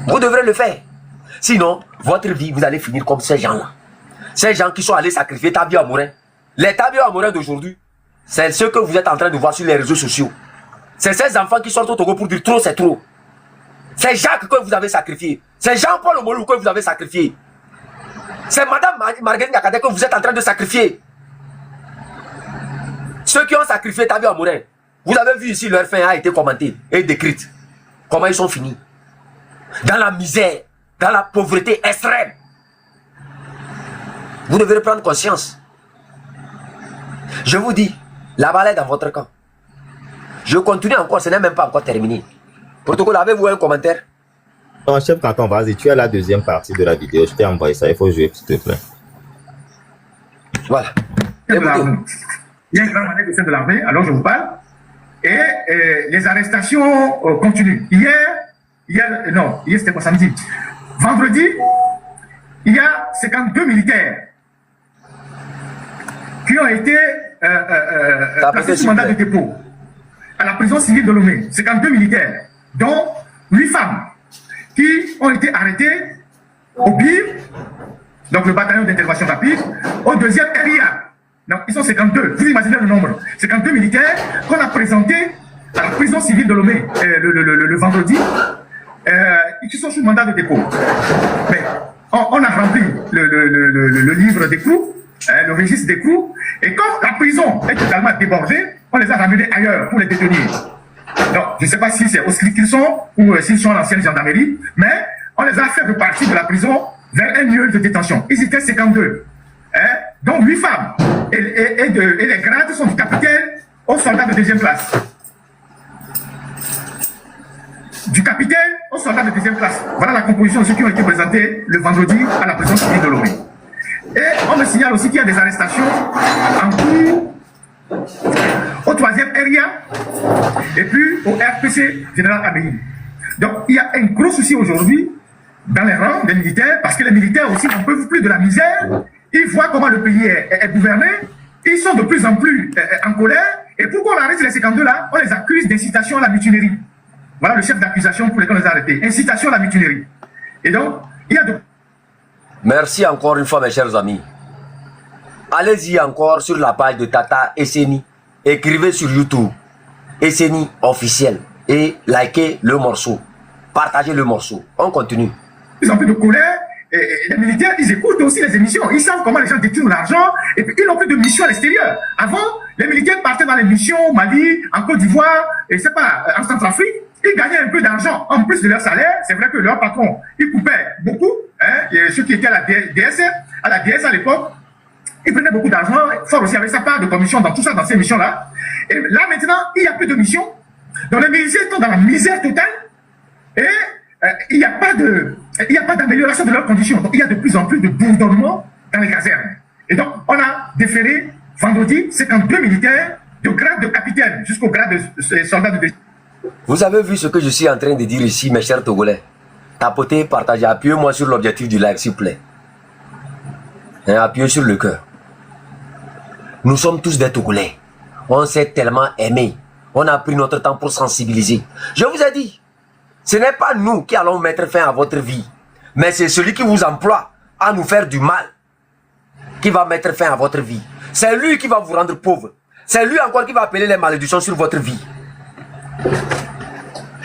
Vous devrez le faire. Sinon, votre vie, vous allez finir comme ces gens-là. Ces gens qui sont allés sacrifier Tabio Amorin. Les Tabio Amorin d'aujourd'hui, c'est ceux que vous êtes en train de voir sur les réseaux sociaux. C'est ces enfants qui sortent au Togo pour dire trop, c'est trop. C'est Jacques que vous avez sacrifié. C'est Jean-Paul Omolou que vous avez sacrifié. C'est Madame Marguerite Nyakate que vous êtes en train de sacrifier. Ceux qui ont sacrifié Tabio Amorin, vous avez vu ici, leur fin a été commentée et décrite. Comment ils sont finis. Dans la misère, dans la pauvreté extrême. Vous devez prendre conscience. Je vous dis, la balle est dans votre camp. Je continue encore, ce n'est même pas encore terminé. Protocole, avez-vous un commentaire? Non, chef Canton, vas-y, tu as la deuxième partie de la vidéo. Je t'ai envoyé ça, il faut jouer, s'il te plaît. Voilà. Il y a une grande manette au sein de l'armée, alors je vous parle. Et les arrestations continuent. Hier c'était quoi, samedi? Vendredi, il y a 52 militaires qui ont été placés sous mandat de dépôt à la prison civile de Lomé. 52 militaires, dont 8 femmes qui ont été arrêtées au BIR, donc le bataillon d'intervention rapide, au deuxième RIA. Donc ils sont 52, vous imaginez le nombre. 52 militaires qu'on a présentés à la prison civile de Lomé le vendredi, et qui sont sous mandat de dépôt. Mais on a rempli le livre d'écrou, le registre d'écrou, et quand la prison est totalement débordée, on les a ramenés ailleurs pour les détenir. Donc, je ne sais pas si c'est au SCLIC qu'ils sont ou s'ils sont à l'ancienne gendarmerie, mais on les a fait repartir de la prison vers un lieu de détention. Ils étaient 52, dont 8 femmes. Et les grades sont du capitaine aux soldats de deuxième classe. Du capitaine aux soldats de deuxième classe. Voilà la composition de ceux qui ont été présentés le vendredi à la prison civile de Lomé. Et on me signale aussi qu'il y a des arrestations en cours au 3e RIA et puis au RPC Général Abéi. Donc il y a un gros souci aujourd'hui dans les rangs des militaires, parce que les militaires aussi n'en peuvent plus de la misère. Ils voient comment le pays est gouverné, ils sont de plus en plus en colère Et pourquoi on arrête les 52 là? On les accuse d'incitation à la mutinerie. Voilà le chef d'accusation pour lequel on les a arrêtés. Incitation à la mutinerie. Et donc, il y a de... Merci encore une fois, mes chers amis. Allez-y encore sur la page de Tata Esseni. Écrivez sur YouTube Esseni officiel et likez le morceau. Partagez le morceau. On continue. Ils ont plus de colère. Et les militaires, ils écoutent aussi les émissions. Ils savent comment les gens détournent l'argent. Et puis, ils n'ont plus de missions à l'extérieur. Avant, les militaires partaient dans les missions au Mali, en Côte d'Ivoire, et c'est pas, en Centrafrique. Ils gagnaient un peu d'argent en plus de leur salaire. C'est vrai que leur patron, il coupait beaucoup. Hein, et ceux qui étaient à la DS à l'époque, ils prenaient beaucoup d'argent. Fort aussi avec sa part de commission dans tout ça, dans ces missions-là. Et là, maintenant, il n'y a plus de missions. Donc, les militaires sont dans la misère totale. Et il n'y a pas d'amélioration de leurs conditions. Donc, il y a de plus en plus de bourdonnement dans les casernes. Et donc, on a déféré vendredi 52 militaires de grade de capitaine jusqu'au grade de soldat de déchet. Vous avez vu ce que je suis en train de dire ici, mes chers Togolais. Tapotez, partagez, appuyez-moi sur l'objectif du like, s'il vous plaît. Et appuyez sur le cœur. Nous sommes tous des Togolais. On s'est tellement aimés. On a pris notre temps pour sensibiliser. Je vous ai dit, ce n'est pas nous qui allons mettre fin à votre vie, mais c'est celui qui vous emploie à nous faire du mal qui va mettre fin à votre vie. C'est lui qui va vous rendre pauvre. C'est lui encore qui va appeler les malédictions sur votre vie.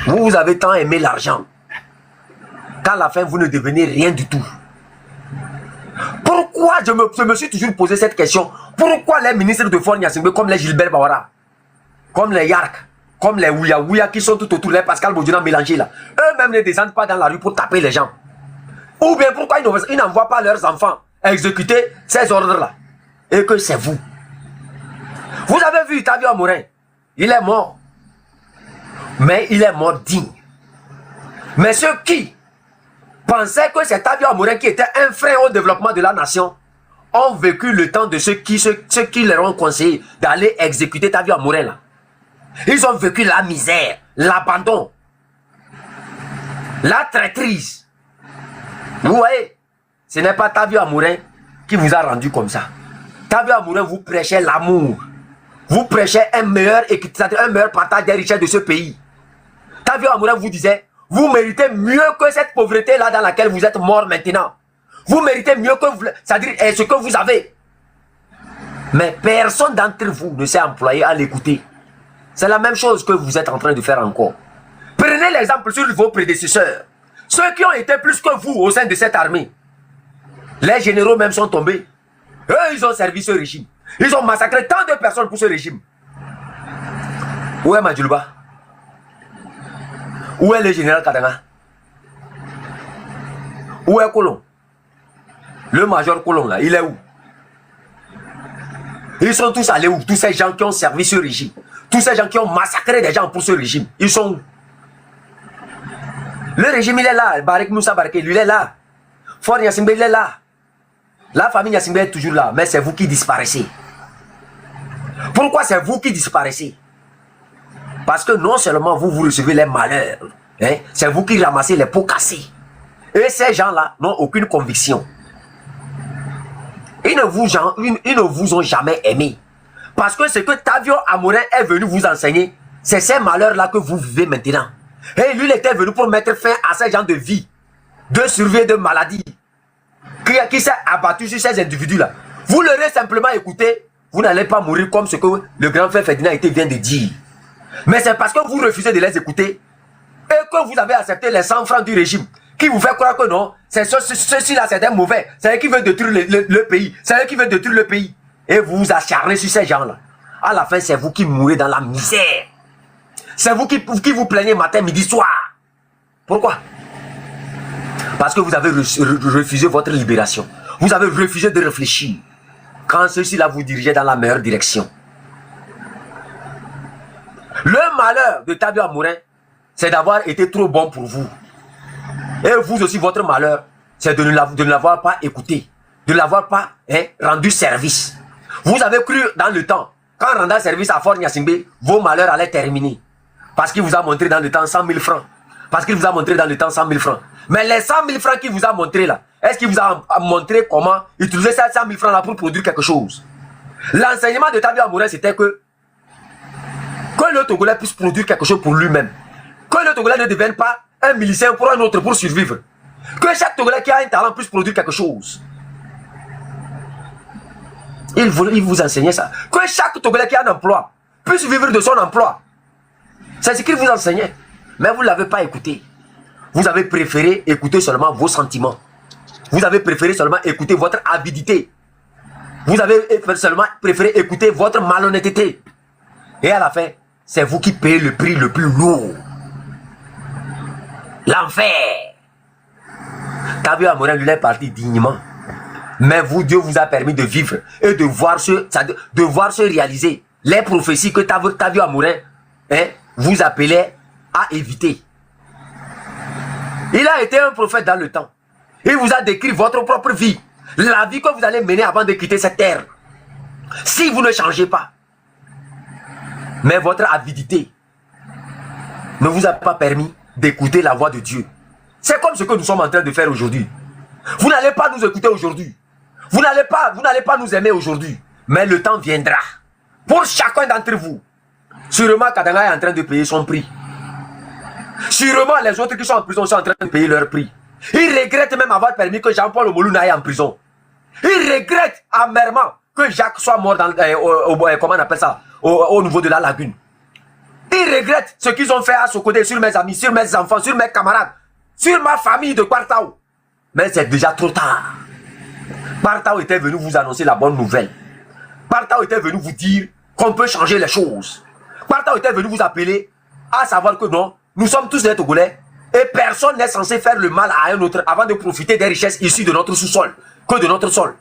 Vous avez tant aimé l'argent qu'à la fin vous ne devenez rien du tout. Pourquoi je me suis toujours posé cette question? Pourquoi les ministres de Fort Gnassingbé comme les Gilbert Bawara, comme les Yark, comme les Ouya qui sont tout autour, les Pascal Bodjuna mélangés là, eux-mêmes ne descendent pas dans la rue pour taper les gens? Ou bien pourquoi ils n'envoient pas leurs enfants exécuter ces ordres-là? Et que c'est vous. Vous avez vu Tabi Amorin, il est mort. Mais il est mort digne. Mais ceux qui pensaient que c'est Tabi Amorin qui était un frein au développement de la nation ont vécu le temps de ceux qui leur ont conseillé d'aller exécuter Tabi Amorin là. Ils ont vécu la misère, l'abandon, la traîtrise. Vous voyez, ce n'est pas Tabi Amorin qui vous a rendu comme ça. Tabi Amorin vous prêchait l'amour. Vous prêchez un meilleur partage des richesses de ce pays. Tabi Amoura vous disait, vous méritez mieux que cette pauvreté-là dans laquelle vous êtes mort maintenant. Vous méritez mieux que vous, c'est-à-dire ce que vous avez. Mais personne d'entre vous ne s'est employé à l'écouter. C'est la même chose que vous êtes en train de faire encore. Prenez l'exemple sur vos prédécesseurs. Ceux qui ont été plus que vous au sein de cette armée. Les généraux même sont tombés. Eux, ils ont servi ce régime. Ils ont massacré tant de personnes pour ce régime. Où est Madjouba? Où est le général Kadanga? Où est Colomb? Le major Colomb là, il est où? Ils sont tous allés où? Tous ces gens qui ont servi ce régime. Tous ces gens qui ont massacré des gens pour ce régime. Ils sont où? Le régime il est là. Barik Moussa Barké, lui il est là. Fort Gnassingbé il est là. La famille Gnassingbé est toujours là. Mais c'est vous qui disparaissez. Pourquoi c'est vous qui disparaissez? Parce que non seulement vous recevez les malheurs, hein, c'est vous qui ramassez les pots cassés. Et ces gens-là n'ont aucune conviction. Ils ne vous ont jamais aimé. Parce que ce que Tabi Amorin est venu vous enseigner, c'est ces malheurs-là que vous vivez maintenant. Et lui, il était venu pour mettre fin à ces gens de vie, de survie, de maladie, qui s'est abattu sur ces individus-là. Vous l'aurez simplement écouté, vous n'allez pas mourir comme ce que le grand frère Ferdinand vient de dire. Mais c'est parce que vous refusez de les écouter et que vous avez accepté les 100 francs du régime qui vous fait croire que non, ceux-ci-là c'est des mauvais, c'est eux qui veulent détruire le pays, c'est eux qui veulent détruire le pays. Et vous vous acharnez sur ces gens-là. À la fin, c'est vous qui mourrez dans la misère. C'est vous qui vous plaignez matin, midi, soir. Pourquoi? Parce que vous avez refusé votre libération. Vous avez refusé de réfléchir. Quand ceux-ci-là vous dirigeaient dans la meilleure direction. Le malheur de Tabi Amorin, c'est d'avoir été trop bon pour vous. Et vous aussi, votre malheur, c'est de ne l'avoir pas écouté. De ne l'avoir pas rendu service. Vous avez cru dans le temps, quand rendant service à Fort Gnassingbé, vos malheurs allaient terminer. Parce qu'il vous a montré dans le temps 100 000 francs. Parce qu'il vous a montré dans le temps 100 000 francs. Mais les 100 000 francs qu'il vous a montré là, est-ce qu'il vous a montré comment utiliser ces 100 000 francs là pour produire quelque chose? L'enseignement de Tabi Amorin, c'était que Que le Togolais puisse produire quelque chose pour lui-même. Que le Togolais ne devienne pas un milicien pour un autre pour survivre. Que chaque Togolais qui a un talent puisse produire quelque chose. Il vous enseignait ça. Que chaque Togolais qui a un emploi puisse vivre de son emploi. C'est ce qu'il vous enseignait. Mais vous ne l'avez pas écouté. Vous avez préféré écouter seulement vos sentiments. Vous avez préféré seulement écouter votre avidité. Vous avez seulement préféré écouter votre malhonnêteté. Et à la fin, c'est vous qui payez le prix le plus lourd. L'enfer. Tabi Amorin, lui, est parti dignement. Mais vous, Dieu vous a permis de vivre et de voir se réaliser les prophéties que Tabi Amorin vous appelait à éviter. Il a été un prophète dans le temps. Il vous a décrit votre propre vie. La vie que vous allez mener avant de quitter cette terre. Si vous ne changez pas. Mais votre avidité ne vous a pas permis d'écouter la voix de Dieu. C'est comme ce que nous sommes en train de faire aujourd'hui. Vous n'allez pas nous écouter aujourd'hui. Vous n'allez pas nous aimer aujourd'hui. Mais le temps viendra. Pour chacun d'entre vous. Sûrement Kadanga est en train de payer son prix. Sûrement les autres qui sont en prison sont en train de payer leur prix. Ils regrettent même avoir permis que Jean-Paul Omolou aille en prison. Ils regrettent amèrement que Jacques soit mort dans, comment on appelle ça, au niveau de la lagune. Ils regrettent ce qu'ils ont fait à Sokodé sur mes amis, sur mes enfants, sur mes camarades, sur ma famille de Kwartao. Mais c'est déjà trop tard. Kwartao était venu vous annoncer la bonne nouvelle. Kwartao était venu vous dire qu'on peut changer les choses. Kwartao était venu vous appeler à savoir que non, nous sommes tous des Togolais et personne n'est censé faire le mal à un autre avant de profiter des richesses issues de notre sous-sol, que de notre sol.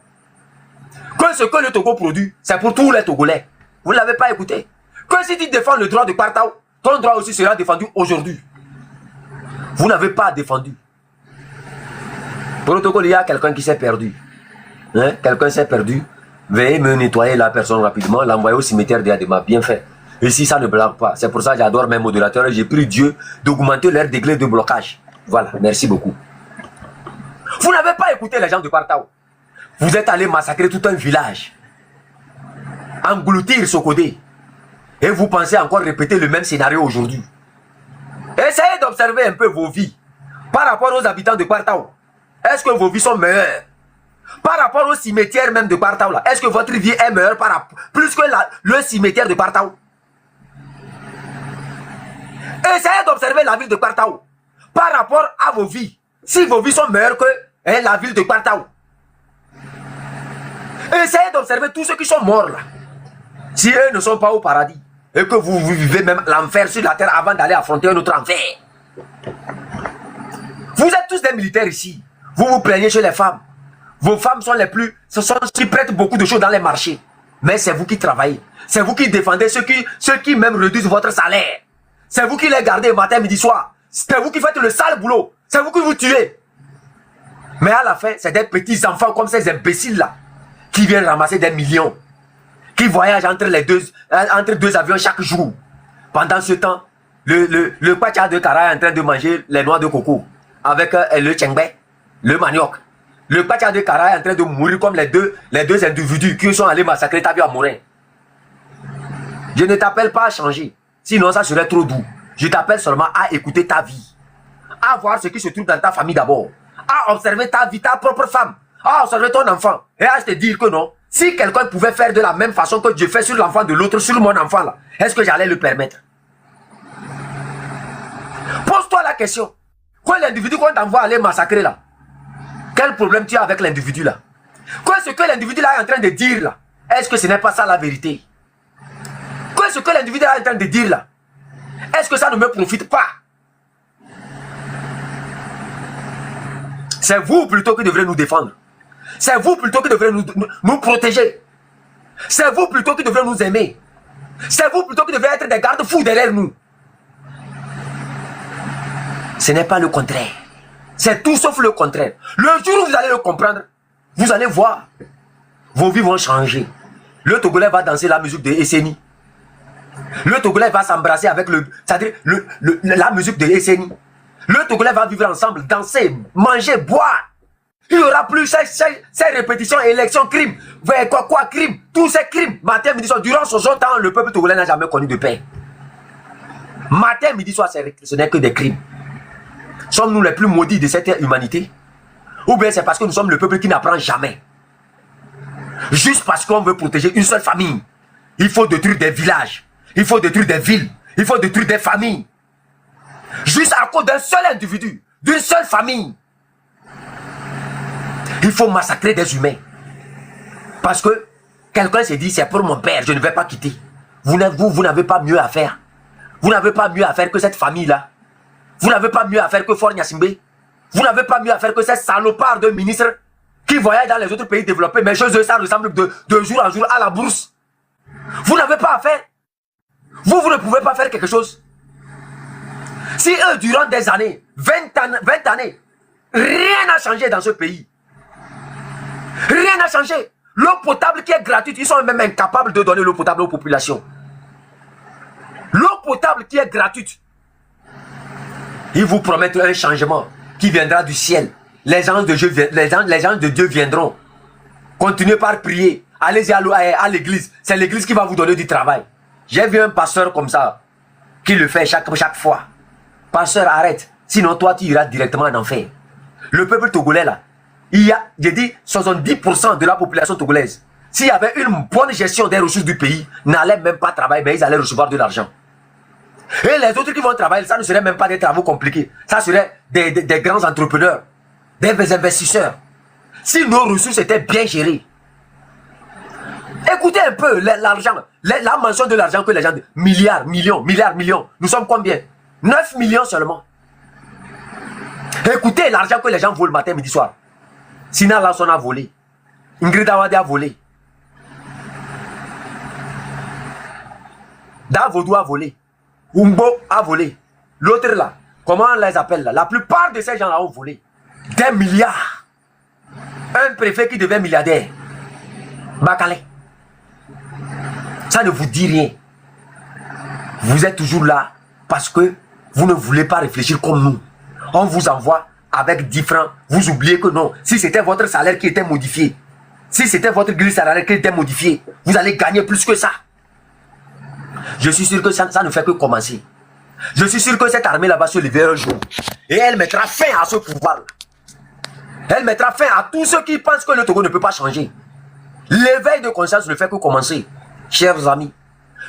Que ce que le Togo produit, c'est pour tous les Togolais. Vous ne l'avez pas écouté. Que si tu défends le droit de Kwartao, ton droit aussi sera défendu aujourd'hui. Vous n'avez pas défendu. Protocole, il y a quelqu'un qui s'est perdu. Hein? Quelqu'un s'est perdu. Veuillez me nettoyer la personne rapidement, l'envoyer au cimetière d'Yadema. Bien fait. Et si ça ne blague pas, c'est pour ça que j'adore mes modérateurs et j'ai pris Dieu d'augmenter leur degré de blocage. Voilà, merci beaucoup. Vous n'avez pas écouté les gens de Kwartao. Vous êtes allé massacrer tout un village. Engloutir Sokodé. Et vous pensez encore répéter le même scénario aujourd'hui. Essayez d'observer un peu vos vies. Par rapport aux habitants de Kwartao. Est-ce que vos vies sont meilleures? Par rapport au cimetière même de Kwartao là. Est-ce que votre vie est meilleure plus que le cimetière de Kwartao? Essayez d'observer la ville de Kwartao. Par rapport à vos vies. Si vos vies sont meilleures que la ville de Kwartao. Essayez d'observer tous ceux qui sont morts là. Si eux ne sont pas au paradis. Et que vous vivez même l'enfer sur la terre avant d'aller affronter un autre enfer. Vous êtes tous des militaires ici. Vous vous plaignez chez les femmes. Vos femmes sont les plus... Ce sont ceux qui prêtent beaucoup de choses dans les marchés. Mais c'est vous qui travaillez. C'est vous qui défendez ceux qui même réduisent votre salaire. C'est vous qui les gardez matin, midi, soir. C'est vous qui faites le sale boulot. C'est vous qui vous tuez. Mais à la fin, c'est des petits enfants comme ces imbéciles-là qui viennent ramasser des millions. Qui voyagent entre deux avions chaque jour. Pendant ce temps, le Kwacha de Kara est en train de manger les noix de coco. Avec le tchengbe, le manioc. Le Kwacha de Kara est en train de mourir comme les deux individus qui sont allés massacrer Tabi Amorin. Je ne t'appelle pas à changer. Sinon, ça serait trop doux. Je t'appelle seulement à écouter ta vie. À voir ce qui se trouve dans ta famille d'abord. À observer ta vie, ta propre femme. À observer ton enfant. Et à te dire que non. Si quelqu'un pouvait faire de la même façon que Dieu fait sur l'enfant de l'autre, sur mon enfant là, est-ce que j'allais le permettre? Pose-toi la question. Quand l'individu qu'on t'envoie aller massacrer là, quel problème tu as avec l'individu là? Quoi ce que l'individu là est en train de dire là, est-ce que ce n'est pas ça la vérité? Quoi ce que l'individu là est en train de dire là, est-ce que ça ne me profite pas? C'est vous plutôt qui devrez nous défendre. C'est vous plutôt qui devrez nous protéger. C'est vous plutôt qui devrez nous aimer. C'est vous plutôt qui devrez être des garde-fous derrière nous. Ce n'est pas le contraire. C'est tout sauf le contraire. Le jour où vous allez le comprendre, vous allez voir. Vos vies vont changer. Le Togolais va danser la musique de Esseni. Le Togolais va s'embrasser avec la musique de Esseni. Le Togolais va vivre ensemble, danser, manger, boire. Il n'y aura plus ces répétitions, élections, crimes. Crime. Tous ces crimes, matin, midi, soir. Durant son temps, le peuple togolais n'a jamais connu de paix. Matin, midi, soir, ce n'est que des crimes. Sommes-nous les plus maudits de cette humanité? Ou bien c'est parce que nous sommes le peuple qui n'apprend jamais? Juste parce qu'on veut protéger une seule famille, il faut détruire des villages, il faut détruire des villes, il faut détruire des familles. Juste à cause d'un seul individu, d'une seule famille. Il faut massacrer des humains. Parce que quelqu'un s'est dit, c'est pour mon père, je ne vais pas quitter. Vous n'avez pas mieux à faire. Vous n'avez pas mieux à faire que cette famille-là. Vous n'avez pas mieux à faire que Fort Gnassingbé. Vous n'avez pas mieux à faire que ces salopards de ministres qui voyagent dans les autres pays développés, mais chez eux, ça ressemble de jour en jour à la bourse. Vous n'avez pas à faire. Vous ne pouvez pas faire quelque chose. Si eux, durant des années, 20 années, rien n'a changé dans ce pays. Rien n'a changé. L'eau potable qui est gratuite, ils sont même incapables de donner l'eau potable aux populations. L'eau potable qui est gratuite. Ils vous promettent un changement qui viendra du ciel. Les anges de Dieu viendront. Continuez par prier. Allez-y à l'église. C'est l'église qui va vous donner du travail. J'ai vu un pasteur comme ça, qui le fait chaque fois. Pasteur, arrête. Sinon, toi, tu iras directement en enfer. Le peuple togolais, là, il y a, j'ai dit, 70% de la population togolaise. S'il y avait une bonne gestion des ressources du pays, n'allaient même pas travailler, mais ils allaient recevoir de l'argent. Et les autres qui vont travailler, ça ne serait même pas des travaux compliqués. Ça serait des grands entrepreneurs, des investisseurs. Si nos ressources étaient bien gérées. Écoutez un peu l'argent, la mention de l'argent que les gens disent. Milliards, millions. Nous sommes combien? 9 millions seulement. Écoutez l'argent que les gens volent matin, midi, soir. Sina Lasson a volé. Ingrid Awadi a volé. Davodou a volé. Umbo a volé. L'autre là, comment on les appelle là? La plupart de ces gens-là ont volé. Des milliards. Un préfet qui devait milliardaire. Bakale. Ça ne vous dit rien. Vous êtes toujours là parce que vous ne voulez pas réfléchir comme nous. On vous envoie avec 10 francs. Vous oubliez que non. Si c'était votre salaire qui était modifié, si c'était votre grille salariale qui était modifiée, vous allez gagner plus que ça. Je suis sûr que ça ne fait que commencer. Je suis sûr que cette armée-là va se lever un jour. Et elle mettra fin à ce pouvoir. Elle mettra fin à tous ceux qui pensent que le Togo ne peut pas changer. L'éveil de conscience ne fait que commencer. Chers amis,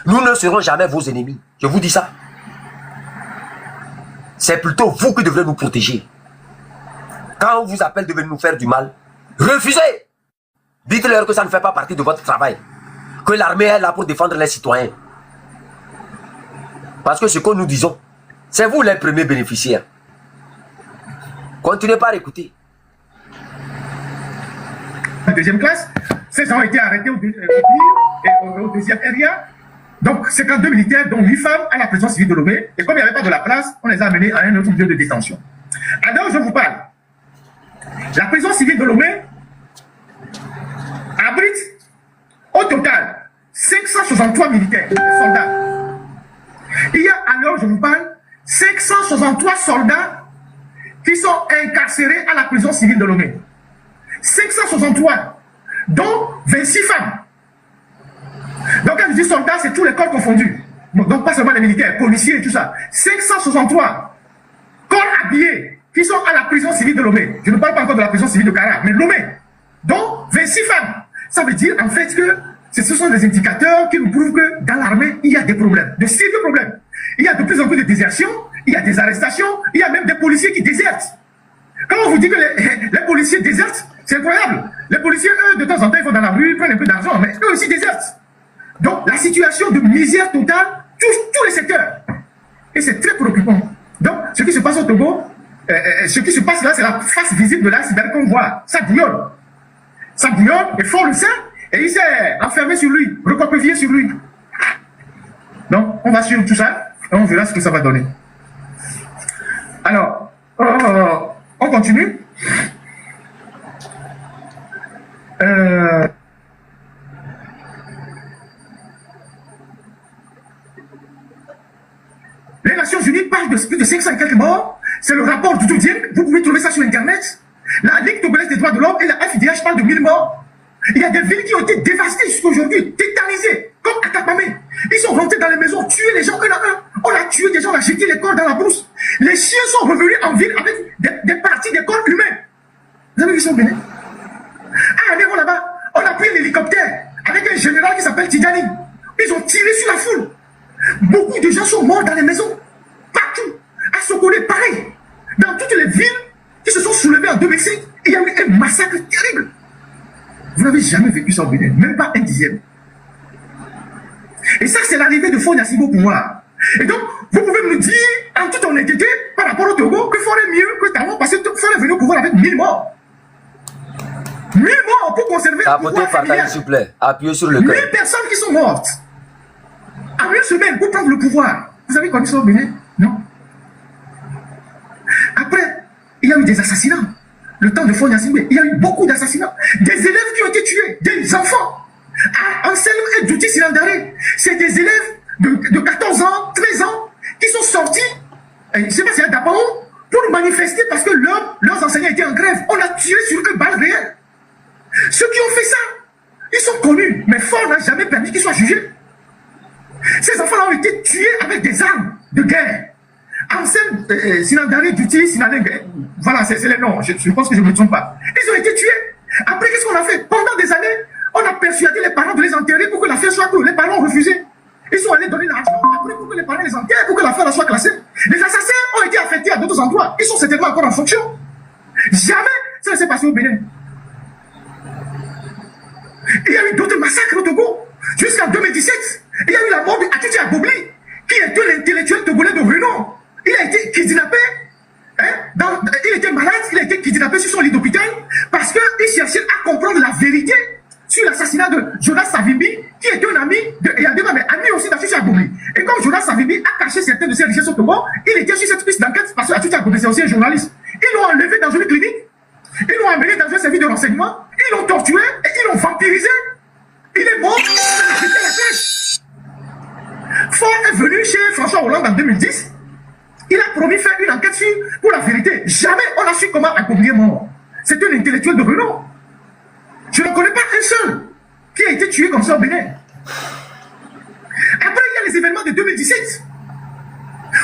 nous ne serons jamais vos ennemis. Je vous dis ça. C'est plutôt vous qui devrez nous protéger. Quand on vous appelle de venir nous faire du mal, refusez. Dites-leur que ça ne fait pas partie de votre travail. Que l'armée est là pour défendre les citoyens. Parce que ce que nous disons, c'est vous les premiers bénéficiaires. Continuez par écouter. Deuxième classe, ces gens ont été arrêtés au deuxième area. Donc, 52 militaires, dont 8 femmes, à la prison civile de Lomé. Et comme il n'y avait pas de la place, on les a amenés à un autre lieu de détention. Alors, je vous parle. La prison civile de Lomé abrite au total 563 militaires, soldats. Il y a alors, je vous parle, 563 soldats qui sont incarcérés à la prison civile de Lomé. 563, dont 26 femmes. Donc, quand je dis soldats, c'est tous les corps confondus. Donc, pas seulement les militaires, policiers et tout ça. 563 corps habillés qui sont à la prison civile de Lomé. Je ne parle pas encore de la prison civile de Kara, mais Lomé. Donc, 26 femmes. Ça veut dire, en fait, que ce sont des indicateurs qui nous prouvent que dans l'armée, il y a des problèmes, de sérieux problèmes. Il y a de plus en plus de désertions, il y a des arrestations, il y a même des policiers qui désertent. Quand on vous dit que les policiers désertent, c'est incroyable. Les policiers, eux, de temps en temps, ils vont dans la rue, prennent un peu d'argent, mais eux aussi désertent. Donc, la situation de misère totale touche tous les secteurs. Et c'est très préoccupant. Donc, ce qui se passe au Togo, ce qui se passe là, c'est la face visible de l'iceberg qu'on voit. Ça bouillonne. Ça bouillonne, et Fort le sait, et il s'est enfermé sur lui, recroquevillé sur lui. Donc, on va suivre tout ça, et on verra ce que ça va donner. Alors, on continue. Les Nations Unies parlent de plus de 500 et quelques morts. C'est le rapport du Doudien. Vous pouvez trouver ça sur Internet. La Ligue togolaise des droits de l'homme et la FIDH parlent de 1000 morts. Il y a des villes qui ont été dévastées jusqu'à aujourd'hui, tétanisées, comme Akapamé. Ils sont rentrés dans les maisons, tué les gens un à un. On a tué des gens, on a jeté les corps dans la brousse. Les chiens sont revenus en ville avec des parties des corps humains. Vous avez vu ça au Bénin? Ah, allez, là-bas, on a pris l'hélicoptère avec un général qui s'appelle Tidjani. Ils ont tiré sur la foule. Beaucoup de gens sont morts dans les maisons. Partout. À Sokolé, pareil. Dans toutes les villes qui se sont soulevées en 2005, il y a eu un massacre terrible. Vous n'avez jamais vécu ça au Bénin, même pas un dixième. Et ça, c'est l'arrivée de Faure Gnassingbé pour moi. Et donc, vous pouvez me dire, en toute honnêteté, par rapport au Togo, que Faure est mieux que Talon, parce que Faure est venu au pouvoir avec 1000 morts. 1000 morts pour conserver le pouvoir familial. S'il vous plaît, appuyez sur le cœur. 1000 personnes qui sont mortes. En une semaine, pour prendre le pouvoir. Vous avez connu ça au Bénin? Non. Après, il y a eu des assassinats. Le temps de Faure Gnassingbé, il y a eu beaucoup d'assassinats. Des élèves qui ont été tués, des enfants. Anselme et Djouti Sinandare, c'est des élèves de 14 ans, 13 ans, qui sont sortis, je ne sais pas si c'est à Dabaon, pour manifester parce que leurs enseignants étaient en grève. On a tué sur eux balles réelles. Ceux qui ont fait ça, ils sont connus, mais Faure n'a jamais permis qu'ils soient jugés. Ces enfants-là ont été tués avec des armes de guerre. Anselme, Sinandare, Djouti, Sinandare, voilà, c'est les noms, je pense que je ne me trompe pas. Ils ont été tués. Après, qu'est-ce qu'on a fait? Pendant des années, on a persuadé les parents de les enterrer pour que l'affaire soit cool. Les parents ont refusé. Ils sont allés donner l'argent après pour que les parents les enterrent, pour que l'affaire soit classée. Les assassins ont été affectés à d'autres endroits. Ils sont certainement encore en fonction. Jamais ça ne s'est passé au Bénin. Il y a eu d'autres massacres au Togo. Jusqu'en 2017, il y a eu la mort de Atitia Agobli, qui était l'intellectuel togolais de renom. Il a été kidnappé. Il était malade, il a été kidnappé sur son lit d'hôpital parce qu'il cherchait à comprendre la vérité sur l'assassinat de Jonas Savimbi, qui était un ami de Eyadema, mais ami aussi d'Atitia Agobli. Et comme Jonas Savimbi a caché certaines de ses richesses au Togo, il était sur cette piste d'enquête parce que Atitia Agobli, c'est aussi un journaliste. Ils l'ont enlevé dans une clinique, ils l'ont amené dans un service de renseignement, ils l'ont torturé et ils l'ont vampirisé. Il est mort, il a jeté la flèche. Faure est venu chez François Hollande en 2010. Il a promis faire une enquête pour la vérité. Jamais on n'a su comment Agobli est mort. C'est un intellectuel de renom. Je ne connais pas un seul qui a été tué comme ça au Bénin. Après, il y a les événements de 2017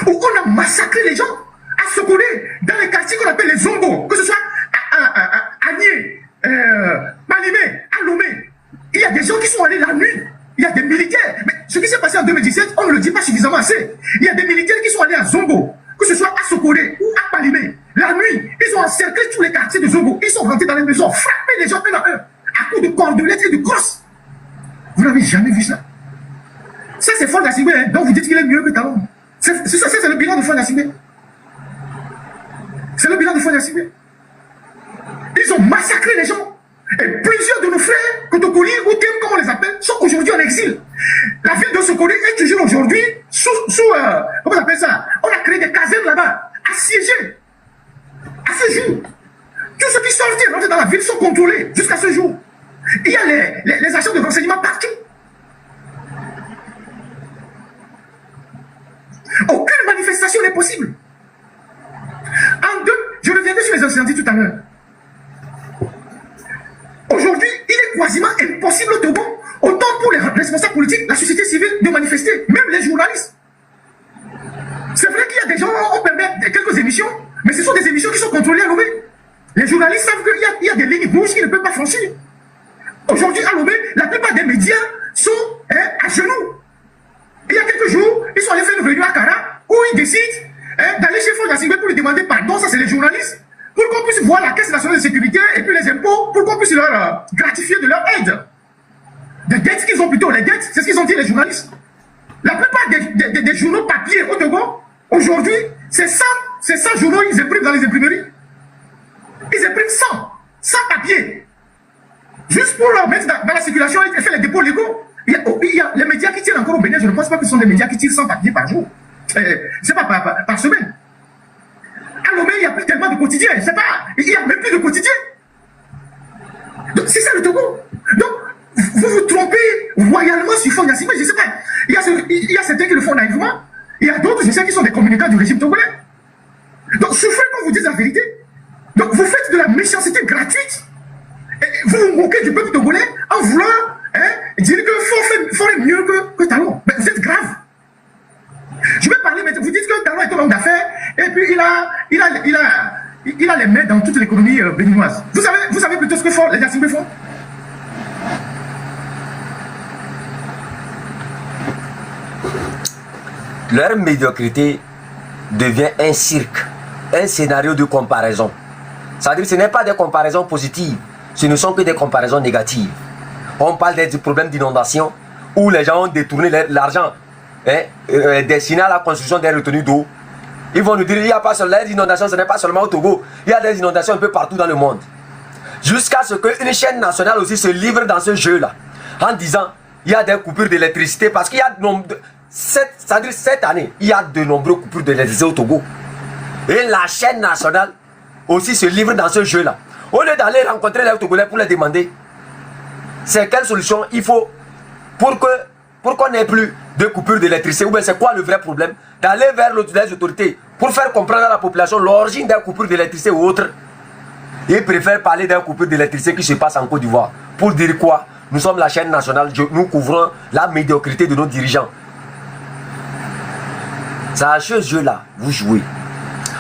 où on a massacré les gens à Sokolé, dans les quartiers qu'on appelle les Zongo, que ce soit à Agné, Malimé, à Lomé. Il y a des gens qui sont allés la nuit. Il y a des militaires. Mais ce qui s'est passé en 2017, on ne le dit pas suffisamment assez. Il y a des militaires qui sont allés à Zongo, que ce soit à Sokolé ou à Palimé. La nuit, ils ont encerclé tous les quartiers de Zongo. Ils sont rentrés dans les maisons, frappé les gens un à un, à coups de cordelettes et de crosses. Vous n'avez jamais vu ça? Ça, c'est Faure Gnassingbé, hein, donc vous dites qu'il est mieux que Talon. C'est le bilan de Faure Gnassingbé. C'est le bilan de Faure Gnassingbé. Ils ont massacré les gens. Et plusieurs de nos frères, Kotokoli ou Tem, comme on les appelle, sont aujourd'hui en exil. La ville de Sokolé est toujours aujourd'hui sous comment on appelle ça? On a créé des casernes là-bas, assiégées. À ce jour, tous ceux qui sortent et rentrent dans la ville sont contrôlés jusqu'à ce jour. Il y a les agents de renseignement partout. Aucune manifestation n'est possible. Je reviendrai sur les incendies tout à l'heure. Aujourd'hui, il est quasiment impossible au Togo, autant pour les responsables politiques, la société civile, de manifester, même les journalistes. C'est vrai qu'il y a des gens, on permet quelques émissions, mais ce sont des émissions qui sont contrôlées à Lomé. Les journalistes savent qu'il y a des lignes rouges qu'ils ne peuvent pas franchir. Aujourd'hui, à Lomé, la plupart des médias sont à genoux. Il y a quelques jours, ils sont allés faire une réunion à Kara, où ils décident d'aller chez Faure Gnassingbé pour lui demander pardon, ça c'est les journalistes, pour qu'on puisse voir la Caisse nationale de sécurité et puis les impôts, pour qu'on puisse leur gratifier de leur aide. Des dettes qu'ils ont plutôt, les dettes, c'est ce qu'ils ont dit les journalistes. La plupart des journaux papier au Togo, aujourd'hui, c'est 100 journaux ils impriment dans les imprimeries. Ils impriment 100 papiers. Juste pour leur mettre dans la circulation et faire les dépôts légaux. Il y a les médias qui tirent encore au Bénin, je ne pense pas que ce sont des médias qui tirent 100 papiers par jour. C'est pas par semaine. À Lomé, il n'y a plus tellement de quotidiens. Il n'y a même plus de quotidiens. Donc, c'est ça le Togo. Donc, vous vous trompez royalement sur Faure Gnassingbé, je ne sais pas. Il y a certains qui le font naïvement. Il y a d'autres, je sais, qui sont des communicants du régime togolais. Donc, souffrez qu'on vous dise la vérité. Donc, vous faites de la méchanceté gratuite. Et vous vous moquez du peuple togolais en voulant dire que Faure est mieux que Talon. Mais vous êtes puis il a les mains dans toute l'économie béninoise. Vous savez plutôt ce que font les Yacine font. Leur médiocrité devient un cirque, un scénario de comparaison. C'est-à-dire que ce n'est pas des comparaisons positives, ce ne sont que des comparaisons négatives. On parle des problèmes d'inondation où les gens ont détourné l'argent destiné à la construction des retenues d'eau. Ils vont nous dire qu'il n'y a pas seulement les inondations, ce n'est pas seulement au Togo, il y a des inondations un peu partout dans le monde. Jusqu'à ce qu'une chaîne nationale aussi se livre dans ce jeu-là, en disant il y a des coupures d'électricité, parce qu'il y a c'est-à-dire cette année, il y a de nombreuses coupures d'électricité au Togo. Et la chaîne nationale aussi se livre dans ce jeu-là. Au lieu d'aller rencontrer les Togolais pour les demander, c'est quelle solution il faut pour qu'on n'ait plus de coupures d'électricité, ou bien c'est quoi le vrai problème, d'aller vers les autorités pour faire comprendre à la population l'origine des coupures d'électricité ou autre. Ils préfèrent parler d'un coupure d'électricité qui se passe en Côte d'Ivoire. Pour dire quoi? Nous sommes la chaîne nationale, nous couvrons la médiocrité de nos dirigeants. C'est à ce jeu-là, vous jouez.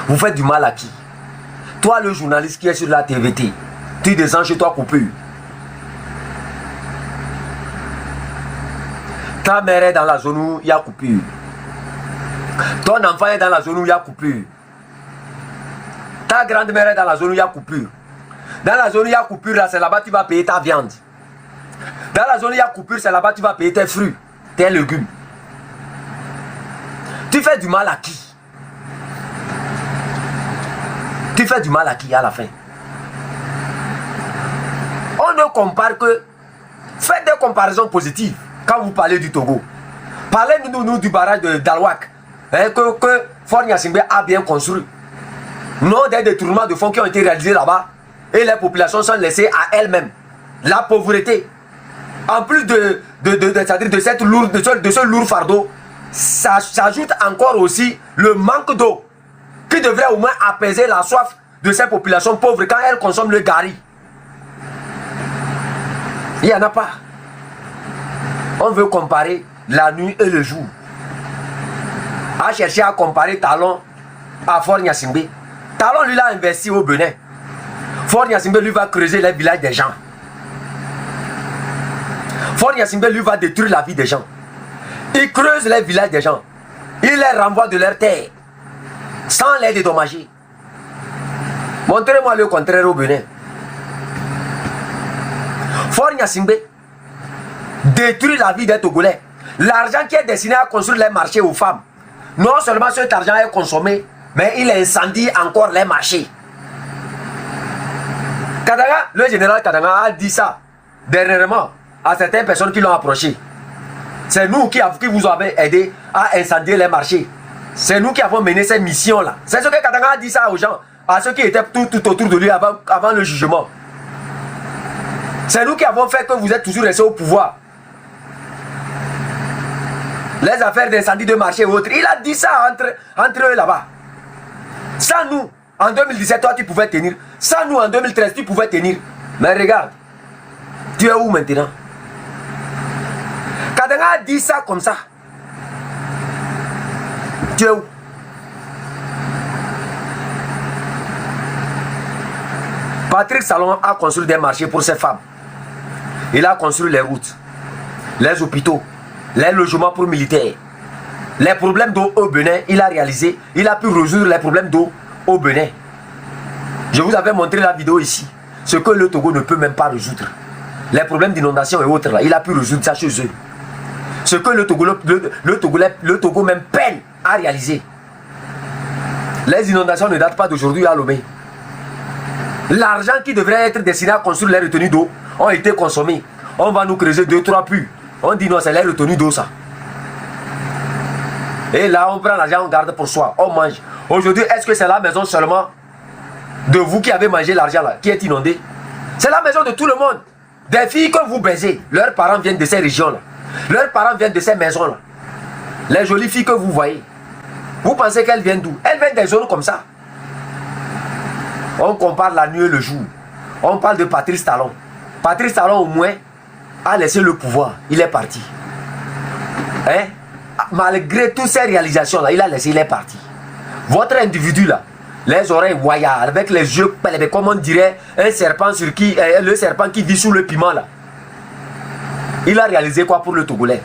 Vous faites du mal à qui? Toi, le journaliste qui est sur la TVT, tu descends chez toi coupure. Ta mère est dans la zone où il y a coupure. Ton enfant est dans la zone où il y a coupure. Ta grande-mère est dans la zone où il y a coupure. Dans la zone où il y a coupure, là, c'est là-bas que tu vas payer ta viande. Dans la zone où il y a coupure, c'est là-bas que tu vas payer tes fruits, tes légumes. Tu fais du mal à qui? Tu fais du mal à qui à la fin? On ne compare que... Faites des comparaisons positives quand vous parlez du Togo. Parlez-nous du barrage de Dalwak que Fort Gnassingbé a bien construit. Non des détournements de fonds qui ont été réalisés là-bas et les populations sont laissées à elles-mêmes. La pauvreté. En plus de ce lourd fardeau, ça s'ajoute encore aussi le manque d'eau qui devrait au moins apaiser la soif de ces populations pauvres quand elles consomment le gari. Il n'y en a pas. On veut comparer la nuit et le jour. À chercher à comparer Talon à Fort Gnassingbé. Talon lui l'a investi au Bénin. Fort Gnassingbé lui va creuser les villages des gens. Fort Gnassingbé lui va détruire la vie des gens. Il creuse les villages des gens. Il les renvoie de leur terre. Sans les dédommager. Montrez-moi le contraire au Bénin. Fort Gnassingbé détruit la vie des Togolais. L'argent qui est destiné à construire les marchés aux femmes. Non seulement cet argent est consommé, mais il incendie encore les marchés. Kadanga, le général Kadanga a dit ça dernièrement à certaines personnes qui l'ont approché. C'est nous qui vous avons aidé à incendier les marchés. C'est nous qui avons mené cette mission-là. C'est ce que Kadanga a dit ça aux gens, à ceux qui étaient tout autour de lui avant le jugement. C'est nous qui avons fait que vous êtes toujours restés au pouvoir. Les affaires d'incendie de marché et autres. Il a dit ça entre eux là-bas. Sans nous, en 2017, toi tu pouvais tenir. Sans nous, en 2013, tu pouvais tenir. Mais regarde, tu es où maintenant? Kadanga a dit ça comme ça. Tu es où? Patrick Talon a construit des marchés pour ses femmes. Il a construit les routes, les hôpitaux, les logements pour militaires. Les problèmes d'eau au Bénin, il a réalisé, il a pu résoudre les problèmes d'eau au Bénin. Je vous avais montré la vidéo ici. Ce que le Togo ne peut même pas résoudre. Les problèmes d'inondation et autres, là, il a pu résoudre ça chez eux. Ce que le Togo même peine à réaliser. Les inondations ne datent pas d'aujourd'hui à Lomé. L'argent qui devrait être destiné à construire les retenues d'eau ont été consommés. On va nous creuser 2-3 puits. On dit non, c'est les retenues d'eau ça. Et là, on prend l'argent, on garde pour soi, on mange. Aujourd'hui, est-ce que c'est la maison seulement de vous qui avez mangé l'argent là, qui est inondé? C'est la maison de tout le monde. Des filles que vous baisez, leurs parents viennent de ces régions là. Leurs parents viennent de ces maisons là. Les jolies filles que vous voyez, vous pensez qu'elles viennent d'où? Elles viennent des zones comme ça. On compare la nuit et le jour. On parle de Patrice Talon. Patrice Talon au moins a laissé le pouvoir. Il est parti. Hein? Malgré toutes ces réalisations là, il a laissé, il est parti. Votre individu là, les oreilles voyards, avec les yeux pelés, comme on dirait un serpent sur qui, le serpent qui vit sous le piment là. Il a réalisé quoi pour le Togolais?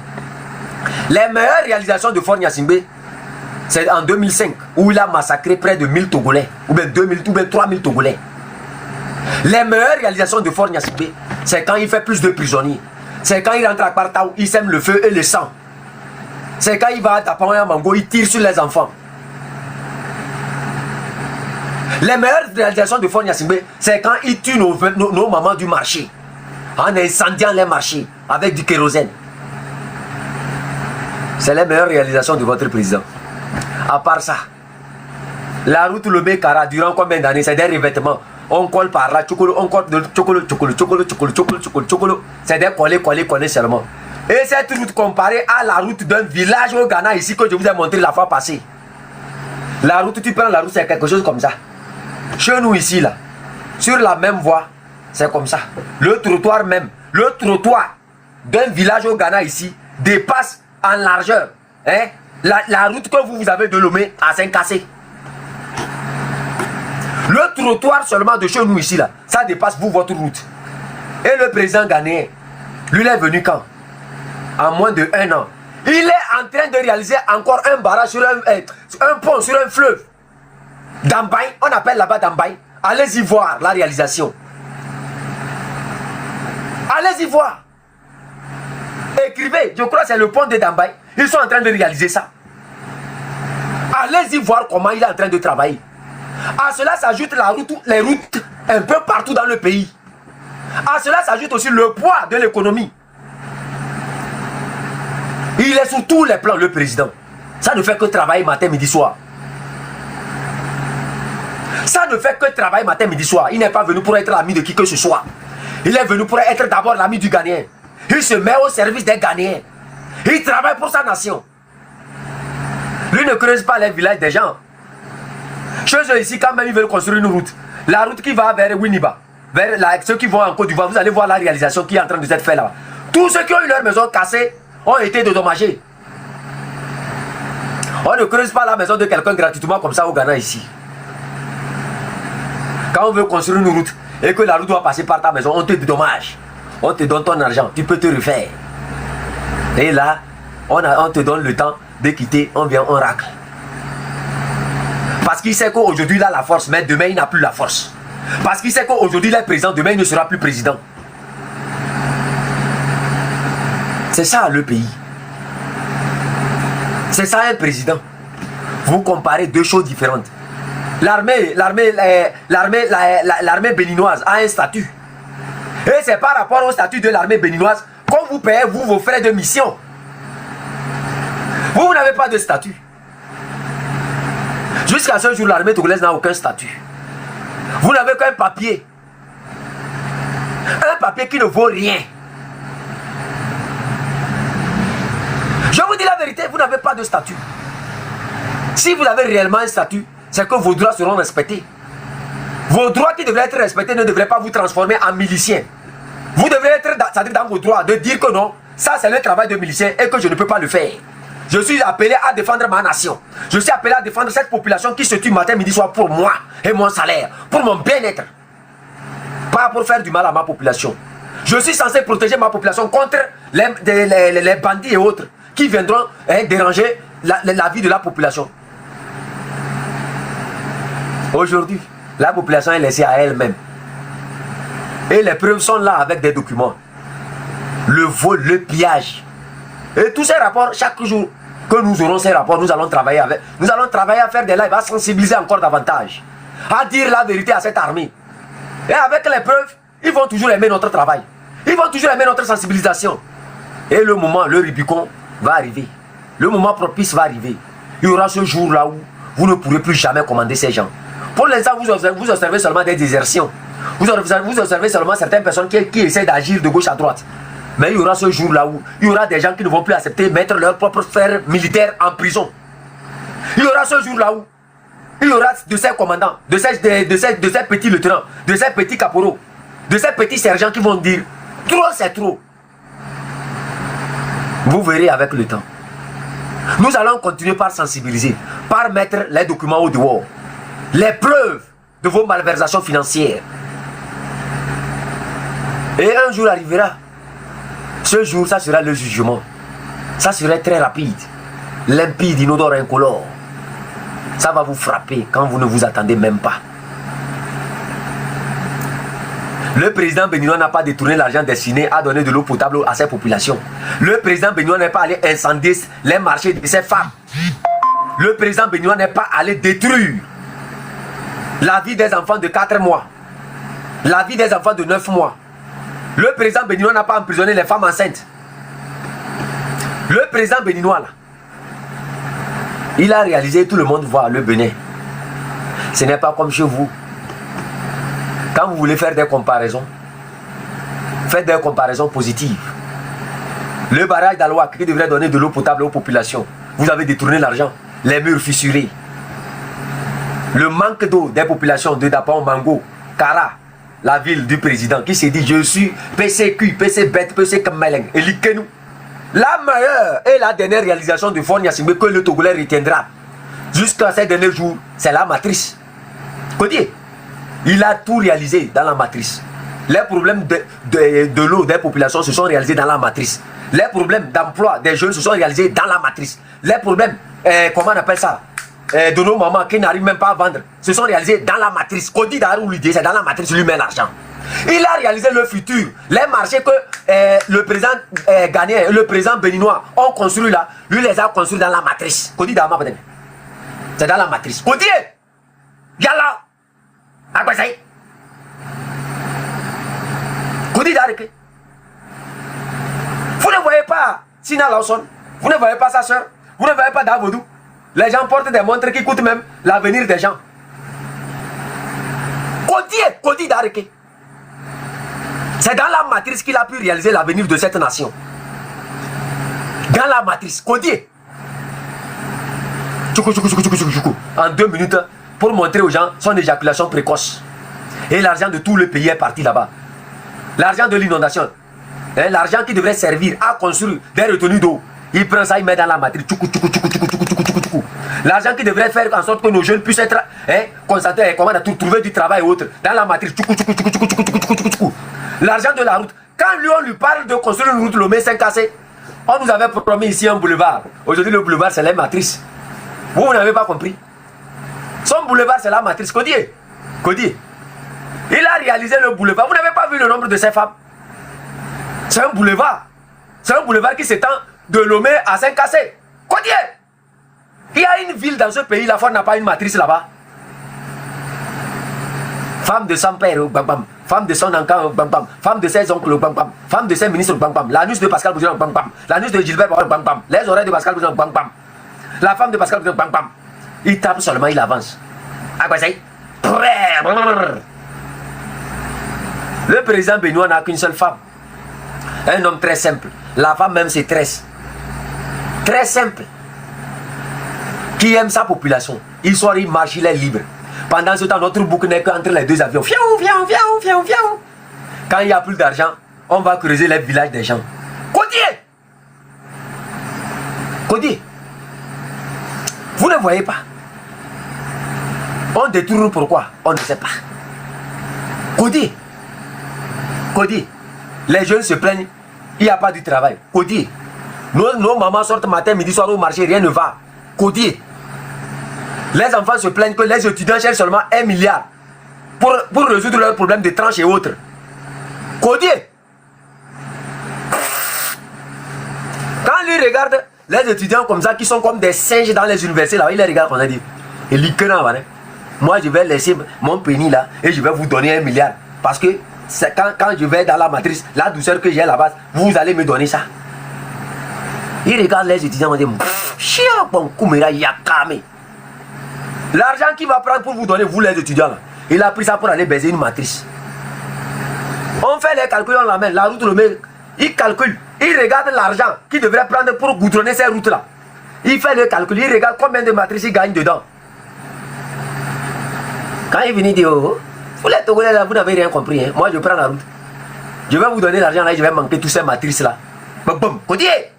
Les meilleures réalisations de Faure Gnassingbé, c'est en 2005, où il a massacré près de 1000 Togolais, ou bien 2000, ou bien 3000 Togolais. Les meilleures réalisations de Faure Gnassingbé, c'est quand il fait plus de prisonniers. C'est quand il rentre à Kpartaou, il sème le feu et le sang. C'est quand il va à Tapaoya Mango, il tire sur les enfants. Les meilleures réalisations de Faure Gnassingbé, c'est quand il tue nos mamans du marché, en incendiant les marchés avec du kérosène. C'est les meilleures réalisations de votre président. À part ça, la route Lomé-Kara, durant combien d'années? C'est des revêtements. On colle par là, on colle de chocolo. C'est des collés seulement. Et cette route comparée à la route d'un village au Ghana ici que je vous ai montré la fois passée. La route, tu prends la route, c'est quelque chose comme ça. Chez nous ici, là, sur la même voie, c'est comme ça. Le trottoir d'un village au Ghana ici dépasse en largeur la route que vous avez de Lomé à Saint-Cassé. Le trottoir seulement de chez nous ici, là, ça dépasse vous votre route. Et le président ghanéen, lui, il est venu quand? En moins de 1 an. Il est en train de réaliser encore un barrage sur un pont sur un fleuve. Dambaye, on appelle là-bas Dambaye. Allez-y voir la réalisation. Allez-y voir. Écrivez, je crois que c'est le pont de Dambaye. Ils sont en train de réaliser ça. Allez-y voir comment il est en train de travailler. À cela s'ajoute les routes un peu partout dans le pays. À cela s'ajoute aussi le poids de l'économie. Il est sur tous les plans, le président. Ça ne fait que travailler matin, midi, soir. Ça ne fait que travailler matin, midi, soir. Il n'est pas venu pour être l'ami de qui que ce soit. Il est venu pour être d'abord l'ami du Ghanéen. Il se met au service des Ghanéens. Il travaille pour sa nation. Lui ne creuse pas les villages des gens. Chez eux ici, quand même, ils veulent construire une route. La route qui va vers Winneba, vers ceux qui vont en Côte d'Ivoire, vous allez voir la réalisation qui est en train de se faire là. Tous ceux qui ont eu leur maison cassée ont été dédommagés. On ne creuse pas la maison de quelqu'un gratuitement comme ça au Ghana ici. Quand on veut construire une route et que la route doit passer par ta maison, on te dédommage. On te donne ton argent, tu peux te refaire. Et là, on te donne le temps de quitter, on vient, on racle. Parce qu'il sait qu'aujourd'hui il a la force, mais demain il n'a plus la force. Parce qu'il sait qu'aujourd'hui il est président, demain il ne sera plus président. C'est ça le pays. C'est ça un président. Vous comparez deux choses différentes. L'armée béninoise a un statut. Et c'est par rapport au statut de l'armée béninoise qu'on vous paye vous vos frais de mission. Vous n'avez pas de statut. Jusqu'à ce jour, l'armée togolaise n'a aucun statut. Vous n'avez qu'un papier. Un papier qui ne vaut rien. Je vous dis la vérité, vous n'avez pas de statut. Si vous avez réellement un statut, c'est que vos droits seront respectés. Vos droits qui devraient être respectés ne devraient pas vous transformer en milicien. Vous devrez être dans vos droits de dire que non, ça c'est le travail de milicien et que je ne peux pas le faire. Je suis appelé à défendre ma nation. Je suis appelé à défendre cette population qui se tue matin, midi, soir pour moi et mon salaire, pour mon bien-être. Pas pour faire du mal à ma population. Je suis censé protéger ma population contre les bandits et autres qui viendront déranger la vie de la population. Aujourd'hui, la population est laissée à elle-même. Et les preuves sont là avec des documents. Le vol, le pillage. Et tous ces rapports, chaque jour que nous aurons ces rapports, nous allons travailler avec. Nous allons travailler à faire des lives, à sensibiliser encore davantage. À dire la vérité à cette armée. Et avec les preuves, ils vont toujours aimer notre travail. Ils vont toujours aimer notre sensibilisation. Et le moment, le Rubicon va arriver. Le moment propice va arriver. Il y aura ce jour-là où vous ne pourrez plus jamais commander ces gens. Pour l'instant, vous observez seulement des désertions. Vous observez seulement certaines personnes qui essaient d'agir de gauche à droite. Mais il y aura ce jour-là où il y aura des gens qui ne vont plus accepter mettre leur propre frère militaire en prison. Il y aura ce jour-là où il y aura de ces commandants, de ces petits lieutenants, de ces petits caporaux, de ces petits sergents qui vont dire trop c'est trop. Vous verrez avec le temps. Nous allons continuer par sensibiliser, par mettre les documents au dehors, les preuves de vos malversations financières. Et un jour arrivera, ce jour, ça sera le jugement. Ça serait très rapide, limpide, inodore, incolore. Ça va vous frapper quand vous ne vous attendez même pas. Le président béninois n'a pas détourné l'argent destiné à donner de l'eau potable à ses populations. Le président béninois n'est pas allé incendier les marchés de ses femmes. Le président béninois n'est pas allé détruire la vie des enfants de 4 mois, la vie des enfants de 9 mois. Le président béninois n'a pas emprisonné les femmes enceintes. Le président béninois, là, il a réalisé, tout le monde voit le Bénin. Ce n'est pas comme chez vous. Quand vous voulez faire des comparaisons, faites des comparaisons positives. Le barrage d'Alouak qui devrait donner de l'eau potable aux populations, vous avez détourné l'argent, les murs fissurés. Le manque d'eau des populations de Dapon, Mango, Kara, la ville du président qui s'est dit je suis PCQ, PC bête, PC Kameleng, et Likenou. La meilleure et la dernière réalisation de Fon Yassimbe que le Togolais retiendra jusqu'à ces derniers jours, c'est la matrice. Codier, il a tout réalisé dans la matrice. Les problèmes de l'eau des populations se sont réalisés dans la matrice. Les problèmes d'emploi des jeunes se sont réalisés dans la matrice. Les problèmes, comment on appelle ça, de nos mamans qui n'arrivent même pas à vendre, se sont réalisés dans la matrice. Codi Darou lui dit, c'est dans la matrice, lui met l'argent. Il a réalisé le futur. Les marchés que le président ghanéen et le président béninois ont construit là, lui les a construits dans la matrice. Codi Darou, c'est dans la matrice. Codi, yalla, à quoi ça y est? Codi Darou, vous ne voyez pas Sina Lawson, vous ne voyez pas sa soeur, vous ne voyez pas Davodou. Les gens portent des montres qui coûtent même l'avenir des gens. Codi Dareke. C'est dans la matrice qu'il a pu réaliser l'avenir de cette nation. Dans la matrice. Codi. En 2 minutes, pour montrer aux gens son éjaculation précoce. Et l'argent de tout le pays est parti là-bas. L'argent de l'inondation. L'argent qui devrait servir à construire des retenues d'eau. Il prend ça, il met dans la matrice. L'argent qui devrait faire en sorte que nos jeunes puissent être concentrés, comment on a trouvé du travail et autres, dans la matrice. L'argent de la route. Quand lui, on lui parle de construire une route Lomé 5AC, on nous avait promis ici un boulevard. Aujourd'hui, le boulevard, c'est la matrice. Vous n'avez pas compris. Son boulevard, c'est la matrice. Codi. Il a réalisé le boulevard. Vous n'avez pas vu le nombre de ces femmes. C'est un boulevard. C'est un boulevard qui s'étend de Lomé à 5AC. Codi. Il y a une ville dans ce pays, la fois n'a pas une matrice là-bas. Femme de son père, bam bam. Femme de son encan, bam bam. Femme de ses oncles, bam bam. Femme de ses ministres, bam bam. L'anus de Pascal Bougian, bam bam. L'anus de Gilbert, bam bam. Les oreilles de Pascal Bougian, bam bam. La femme de Pascal Bougian, bam bam. Il tape seulement, il avance. À quoi ça y est? Le président béninois n'a qu'une seule femme. Un homme très simple. La femme même c'est très simple. Qui aime sa population. Il sort, il marche, il est libre. Pendant ce temps, notre bouc n'est qu'entre les deux avions. Quand il n'y a plus d'argent, on va creuser les villages des gens. Codi. Vous ne voyez pas. On détourne pourquoi? On ne sait pas. Codi. Les jeunes se plaignent. Il n'y a pas du travail. Codi. Nos mamans sortent matin, midi, soir au marché, rien ne va. Codi. Les enfants se plaignent que les étudiants cherchent seulement 1 milliard pour résoudre leurs problèmes de tranche et autres. Codi. Quand lui regarde les étudiants comme ça, qui sont comme des singes dans les universités, là, il les regarde comme ça, dit, et lui, moi je vais laisser mon pénis là, et je vais vous donner 1 milliard. Parce que quand je vais dans la matrice, la douceur que j'ai là-bas, vous allez me donner ça. Il regarde les étudiants et dit, l'argent qu'il va prendre pour vous donner, vous les étudiants, là, il a pris ça pour aller baiser une matrice. On fait les calculs, on l'amène, la route le met, il calcule, il regarde l'argent qu'il devrait prendre pour goudronner ces routes-là. Il fait le calcul, il regarde combien de matrices il gagne dedans. Quand il vient, il dit, oh, vous les Togolais là, vous n'avez rien compris, hein. Moi je prends la route. Je vais vous donner l'argent là, je vais manquer toutes ces matrices là. Boum, Codier.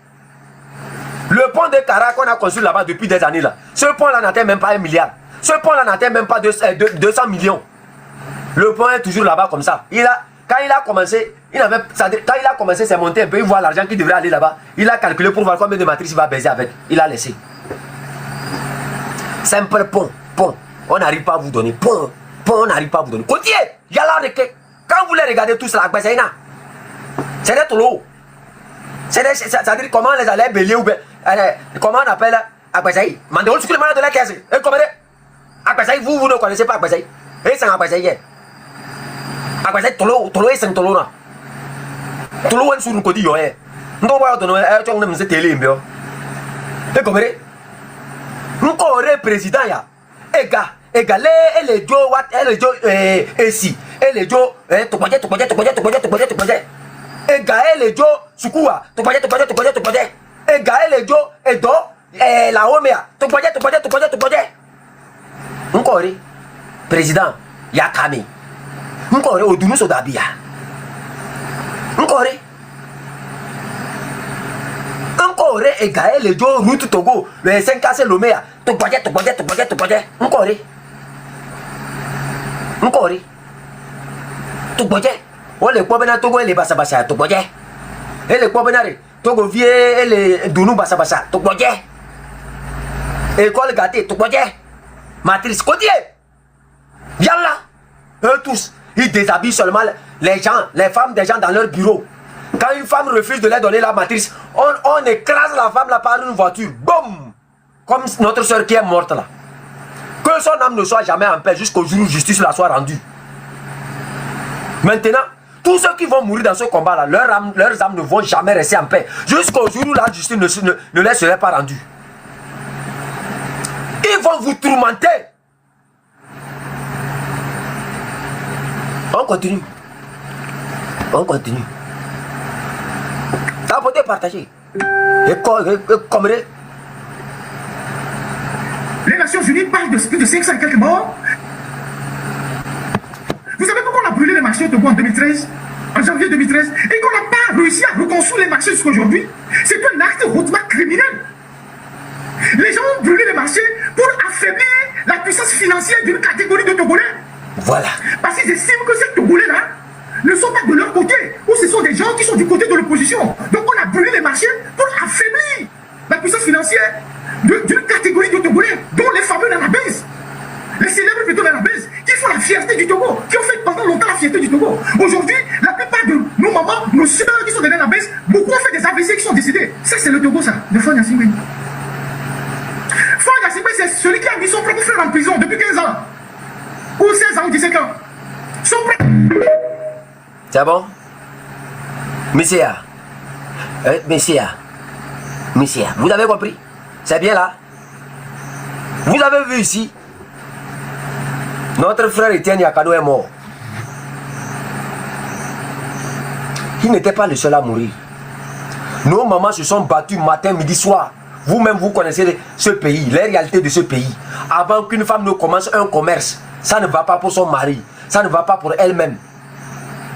Le pont de Kara qu'on a construit là-bas depuis des années là. Ce pont-là n'atteint même pas 1 milliard. Ce pont-là n'atteint même pas 200 millions. Le pont est toujours là-bas comme ça. Quand il a commencé, quand il a commencé, c'est monté un peu, il voit l'argent qui devrait aller là-bas. Il a calculé pour voir combien de matrices il va baiser avec. Il a laissé. Simple pont. On n'arrive pas à vous donner. Pont, on n'arrive pas à vous donner. Côtier, il y a là, quand vous les regardez tous là, c'est des toulots. C'est-à-dire comment les allait bélier ou bien. Comment on appelle Agbazaï. Mandéol, ce que le malade de la caisse. Et comment Agbazaï, vous ne connaissez pas Agbazaï. Et c'est Agbazaï. Agbazaï, Tolo et c'est Tolo là. Tolo est sur une côté. Nous avons donné un télé. Et comment encore un président ya. Égalé et les Joe Watt et les Joe ici. Et les Joe Tokoye. Égalé les Joe Sukua. Tokoye. Égalé les Joe Edo et la Omea. Tokoye. Encore président Yakami. Encore Odunu Sodabia. Encore égaé les deux routes Togo, le 5 cassé l'Omea, Tokoye. Encore Tokoye. On les Kobena Togo et les Bassabassa, Tokoye. Et les Kobenare, Togo Vie et les Dounou Bassabassa, Tokoye. École gâtée, Tokoye. Matrice Côtier. Yalla. Eux tous, ils déshabillent seulement les gens, les femmes des gens dans leur bureau. Quand une femme refuse de leur donner la matrice, on écrase la femme là par une voiture. Boum! Comme notre soeur qui est morte là. Que son âme ne soit jamais en paix jusqu'au jour où justice la soit rendue. Maintenant, tous ceux qui vont mourir dans ce combat là, leurs âmes ne vont jamais rester en paix. Jusqu'au jour où la justice ne leur serait pas rendue. Ils vont vous tourmenter. On continue. Tapoter, partager. Et comme les Nations Unies parlent de plus de 500 et quelques morts. Vous savez pourquoi on a brûlé les marchés au Togo en 2013, en janvier 2013, et qu'on n'a pas réussi à reconstruire les marchés jusqu'à aujourd'hui? C'est un acte hautement criminel. Les gens ont brûlé les marchés pour affaiblir la puissance financière d'une catégorie de Togolais. Voilà. Parce qu'ils estiment que ces Togolais-là ne sont pas de leur côté, ou ce sont des gens qui sont du côté de l'opposition. Donc on a brûlé les marchés pour affaiblir la puissance financière d'une catégorie de Togolais, dont les fameux Nanabès, les célèbres plutôt Nanabès, qui font la fierté du Togo, qui ont fait pendant longtemps la fierté du Togo. Aujourd'hui, la plupart de nos mamans, nos soeurs qui sont des Nanabès, beaucoup ont fait des AVC qui sont décédés. Ça c'est le Togo ça, de Fon Yassimé. Fon Yassimé, c'est celui qui a mis son propre frère en prison depuis 15 ans. Ou 16 ans ou 17 ans. Son frère. C'est bon? Messia, vous avez compris? C'est bien là? Vous avez vu ici? Notre frère Etienne Yakano est mort. Il n'était pas le seul à mourir. Nos mamans se sont battues matin, midi, soir. Vous-même, vous connaissez ce pays, les réalités de ce pays. Avant qu'une femme ne commence un commerce, ça ne va pas pour son mari, ça ne va pas pour elle-même.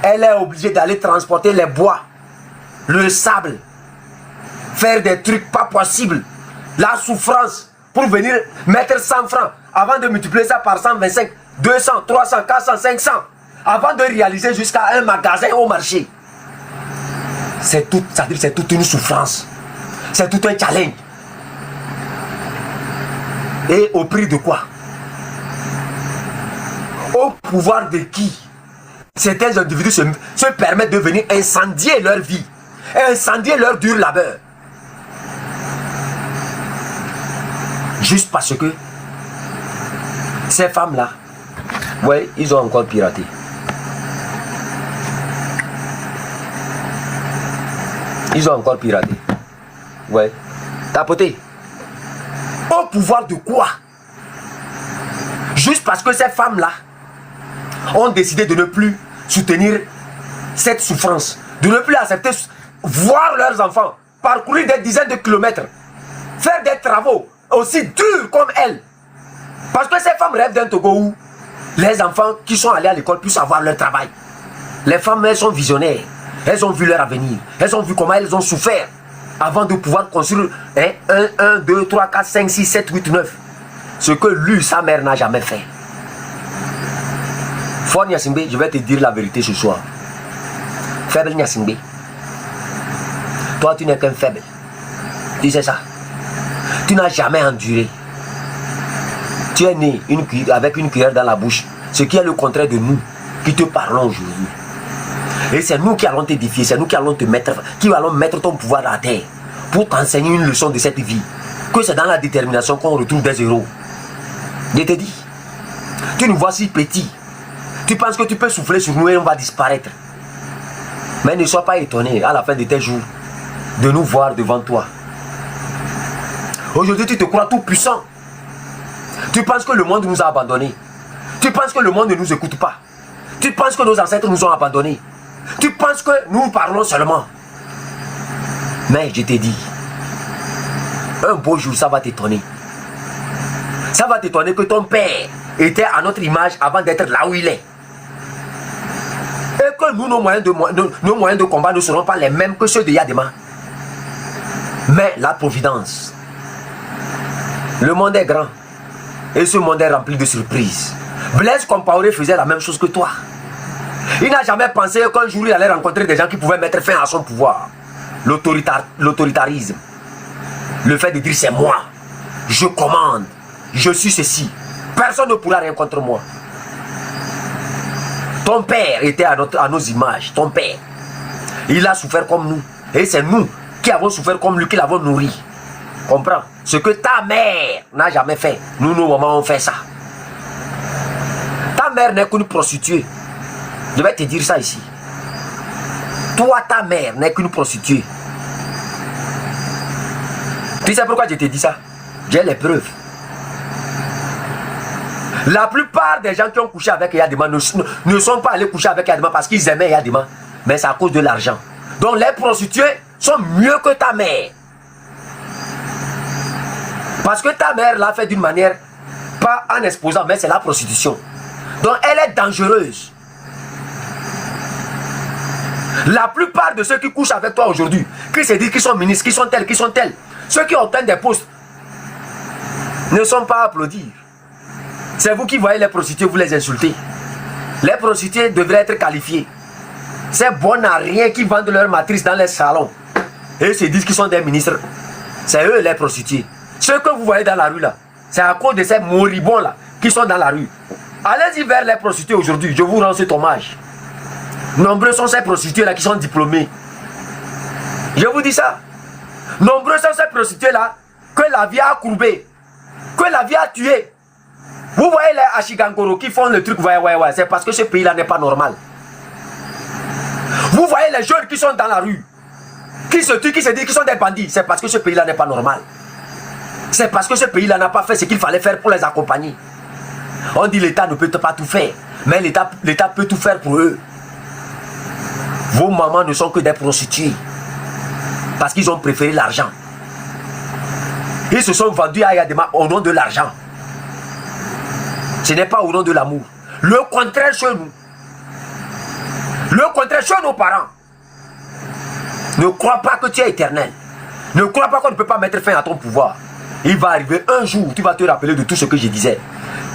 Elle est obligée d'aller transporter les bois, le sable, faire des trucs pas possibles. La souffrance pour venir mettre 100 francs avant de multiplier ça par 125, 200, 300, 400, 500 avant de réaliser jusqu'à un magasin au marché. C'est tout, ça veut dire c'est toute une souffrance. C'est tout un challenge. Et au prix de quoi? Au pouvoir de qui? Certains individus se permettent de venir incendier leur vie, incendier leur dur labeur. Juste parce que ces femmes-là, ouais, ils ont encore piraté. Ils ont encore piraté. Ouais. Tapoté. Au pouvoir de quoi? Juste parce que ces femmes-là ont décidé de ne plus soutenir cette souffrance, de ne plus accepter voir leurs enfants parcourir des dizaines de kilomètres, faire des travaux aussi durs comme elles. Parce que ces femmes rêvent d'un Togo où les enfants qui sont allés à l'école puissent avoir leur travail. Les femmes, elles sont visionnaires. Elles ont vu leur avenir. Elles ont vu comment elles ont souffert. avant de pouvoir construire 1, 2, 3, 4, 5, 6, 7, 8, 9. Ce que lui, sa mère, n'a jamais fait. Fort Nyasingbe, je vais te dire la vérité ce soir. Faible Nyasingbe. Toi, tu n'es qu'un faible. Tu sais ça. Tu n'as jamais enduré. Tu es né avec une cuillère dans la bouche. Ce qui est le contraire de nous qui te parlons aujourd'hui. Et c'est nous qui allons t'édifier. C'est nous qui allons te mettre, qui allons mettre ton pouvoir à terre pour t'enseigner une leçon de cette vie. Que c'est dans la détermination qu'on retrouve des héros. Je te dis, tu nous vois si petits. Tu penses que tu peux souffler sur nous et on va disparaître. Mais ne sois pas étonné à la fin de tes jours de nous voir devant toi. Aujourd'hui, tu te crois tout puissant. Tu penses que le monde nous a abandonnés. Tu penses que le monde ne nous écoute pas. Tu penses que nos ancêtres nous ont abandonnés. Tu penses que nous parlons seulement. Mais je t'ai dit, un beau jour, ça va t'étonner. Ça va t'étonner que ton père était à notre image avant d'être là où il est. Et que nous, nos moyens de combat ne seront pas les mêmes que ceux de Yadema. Mais la providence. Le monde est grand. Et ce monde est rempli de surprises. Blaise Compaoré faisait la même chose que toi. Il n'a jamais pensé qu'un jour il allait rencontrer des gens qui pouvaient mettre fin à son pouvoir. L'autoritarisme. Le fait de dire c'est moi. Je commande. Je suis ceci. Personne ne pourra rien contre moi. Ton père était à nos images. Ton père. Il a souffert comme nous. Et c'est nous qui avons souffert comme lui, qui l'avons nourri. Comprends? Ce que ta mère n'a jamais fait. Nous, nos mamans, ont fait ça. Ta mère n'est qu'une prostituée. Je vais te dire ça ici. Toi, ta mère n'est qu'une prostituée. Tu sais pourquoi je te dis ça? J'ai les preuves. La plupart des gens qui ont couché avec Yadema ne sont pas allés coucher avec Yadema parce qu'ils aimaient Yadema. Mais c'est à cause de l'argent. Donc les prostituées sont mieux que ta mère. Parce que ta mère l'a fait d'une manière, pas en exposant, mais c'est la prostitution. Donc elle est dangereuse. La plupart de ceux qui couchent avec toi aujourd'hui, qui se disent qu'ils sont ministres, qui sont tels, ceux qui obtiennent des postes, ne sont pas à applaudir. C'est vous qui voyez les prostituées, vous les insultez. Les prostituées devraient être qualifiées. Ces bonnes à rien qui vendent leur matrice dans les salons et se disent qu'ils sont des ministres. C'est eux les prostituées. Ceux que vous voyez dans la rue là, c'est à cause de ces moribonds là qui sont dans la rue. Allez-y vers les prostituées aujourd'hui, je vous rends cet hommage. Nombreux sont ces prostituées là qui sont diplômées. Je vous dis ça. Nombreux sont ces prostituées là que la vie a courbé, que la vie a tué. Vous voyez les Ashigangoro qui font le truc, ouais, c'est parce que ce pays là n'est pas normal. Vous voyez les jeunes qui sont dans la rue, qui se tuent, qui se disent qu'ils sont des bandits, c'est parce que ce pays là n'est pas normal. C'est parce que ce pays là n'a pas fait ce qu'il fallait faire pour les accompagner. On dit l'État ne peut pas tout faire, mais l'État peut tout faire pour eux. Vos mamans ne sont que des prostituées. Parce qu'ils ont préféré l'argent. Ils se sont vendus à Yadema au nom de l'argent. Ce n'est pas au nom de l'amour. Le contraire chez nous. Le contraire chez nos parents. Ne crois pas que tu es éternel. Ne crois pas qu'on ne peut pas mettre fin à ton pouvoir. Il va arriver un jour où tu vas te rappeler de tout ce que je disais.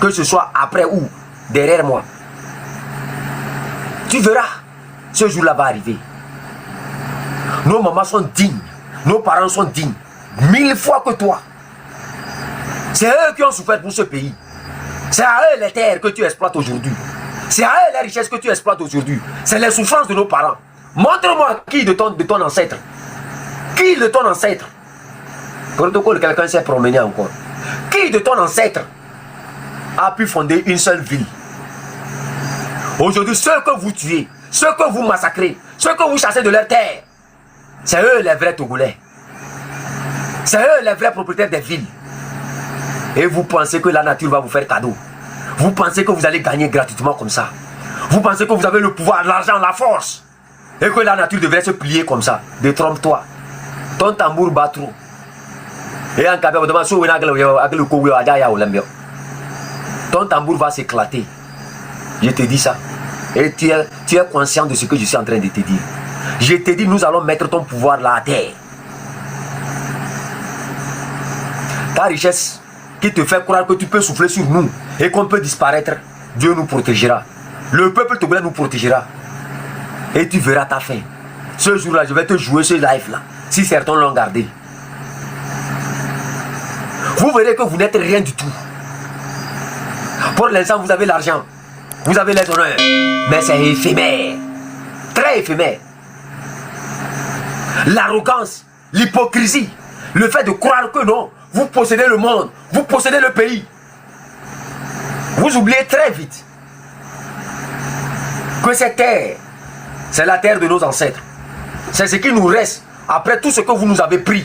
Que ce soit après ou derrière moi. Tu verras. Ce jour-là va arriver. Nos mamans sont dignes. Nos parents sont dignes. 1000 fois que toi. C'est eux qui ont souffert pour ce pays. C'est à eux les terres que tu exploites aujourd'hui. C'est à eux les richesses que tu exploites aujourd'hui. C'est les souffrances de nos parents. Montre-moi qui de ton ancêtre. Qui de ton ancêtre? Protocole, quelqu'un s'est promené encore. Qui de ton ancêtre a pu fonder une seule ville? Aujourd'hui, ceux que vous tuez, ceux que vous massacrez, ceux que vous chassez de leur terre, c'est eux les vrais Togolais. C'est eux les vrais propriétaires des villes. Et vous pensez que la nature va vous faire cadeau. Vous pensez que vous allez gagner gratuitement comme ça. Vous pensez que vous avez le pouvoir, l'argent, la force. Et que la nature devrait se plier comme ça. Détrompe-toi. Ton tambour bat trop. Et en cas ton tambour va s'éclater. Je te dis ça. Et tu es conscient de ce que je suis en train de te dire. Je te dis, nous allons mettre ton pouvoir là à terre. Ta richesse qui te fait croire que tu peux souffler sur nous et qu'on peut disparaître, Dieu nous protégera. Le peuple togolais nous protégera. Et tu verras ta fin. Ce jour-là, je vais te jouer ce live-là. Si certains l'ont gardé. Vous verrez que vous n'êtes rien du tout. Pour l'instant, vous avez l'argent. Vous avez les honneurs. Mais c'est éphémère. Très éphémère. L'arrogance, l'hypocrisie, le fait de croire que non, vous possédez le monde, vous possédez le pays. Vous oubliez très vite que cette terre, c'est la terre de nos ancêtres. C'est ce qui nous reste après tout ce que vous nous avez pris.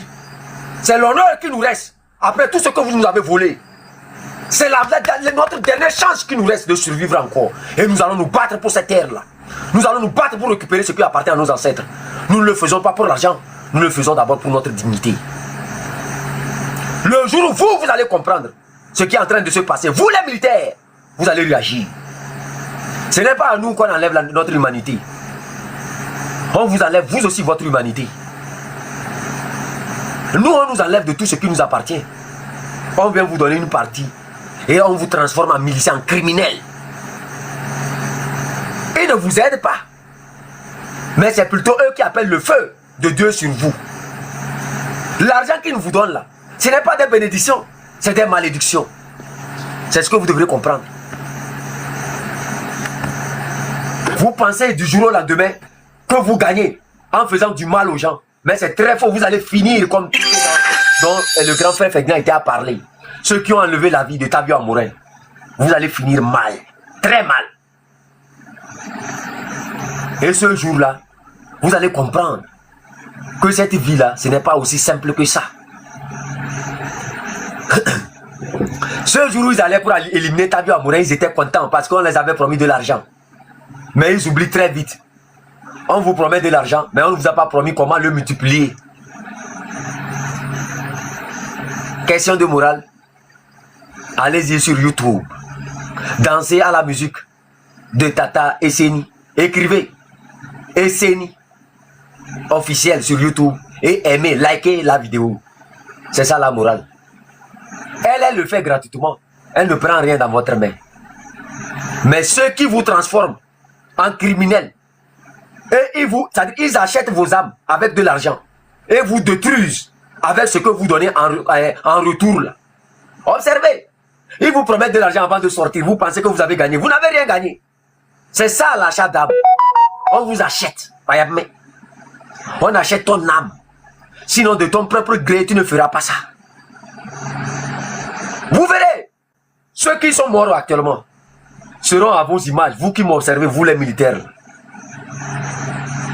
C'est l'honneur qui nous reste après tout ce que vous nous avez volé. C'est notre dernière chance qui nous reste de survivre encore. Et nous allons nous battre pour cette terre-là. Nous allons nous battre pour récupérer ce qui appartient à nos ancêtres. Nous ne le faisons pas pour l'argent. Nous le faisons d'abord pour notre dignité. Le jour où vous allez comprendre ce qui est en train de se passer, vous les militaires, vous allez réagir. Ce n'est pas à nous qu'on enlève notre humanité. On vous enlève vous aussi votre humanité. Nous, on nous enlève de tout ce qui nous appartient. On vient vous donner une partie et on vous transforme en miliciens, en criminels. Ils ne vous aident pas. Mais c'est plutôt eux qui appellent le feu de Dieu sur vous. L'argent qu'ils vous donnent là, ce n'est pas des bénédictions, c'est des malédictions. C'est ce que vous devrez comprendre. Vous pensez du jour au lendemain que vous gagnez en faisant du mal aux gens. Mais c'est très faux, vous allez finir comme tous ceux dont le grand frère Ferdinand était à parler. Ceux qui ont enlevé la vie de Tabio Amorin. Vous allez finir mal, très mal. Et ce jour-là, vous allez comprendre que cette vie-là, ce n'est pas aussi simple que ça. Ce jour où ils allaient pour éliminer Tabio Amorin, ils étaient contents parce qu'on les avait promis de l'argent. Mais ils oublient très vite. On vous promet de l'argent, mais on ne vous a pas promis comment le multiplier. Question de morale. Allez-y sur YouTube. Dansez à la musique de Tata Esseni. Écrivez Esseni officiel sur YouTube et aimez, likez la vidéo. C'est ça la morale. Elle le fait gratuitement. Elle ne prend rien dans votre main. Mais ceux qui vous transforment en criminels, et ils achètent vos âmes avec de l'argent et vous détruisent avec ce que vous donnez en retour là. Observez. Ils vous promettent de l'argent avant de sortir. Vous pensez que vous avez gagné. Vous n'avez rien gagné. C'est ça l'achat d'âme. On vous achète. On achète ton âme. Sinon de ton propre gré, tu ne feras pas ça. Vous verrez. Ceux qui sont morts actuellement seront à vos images. Vous qui m'observez, vous les militaires.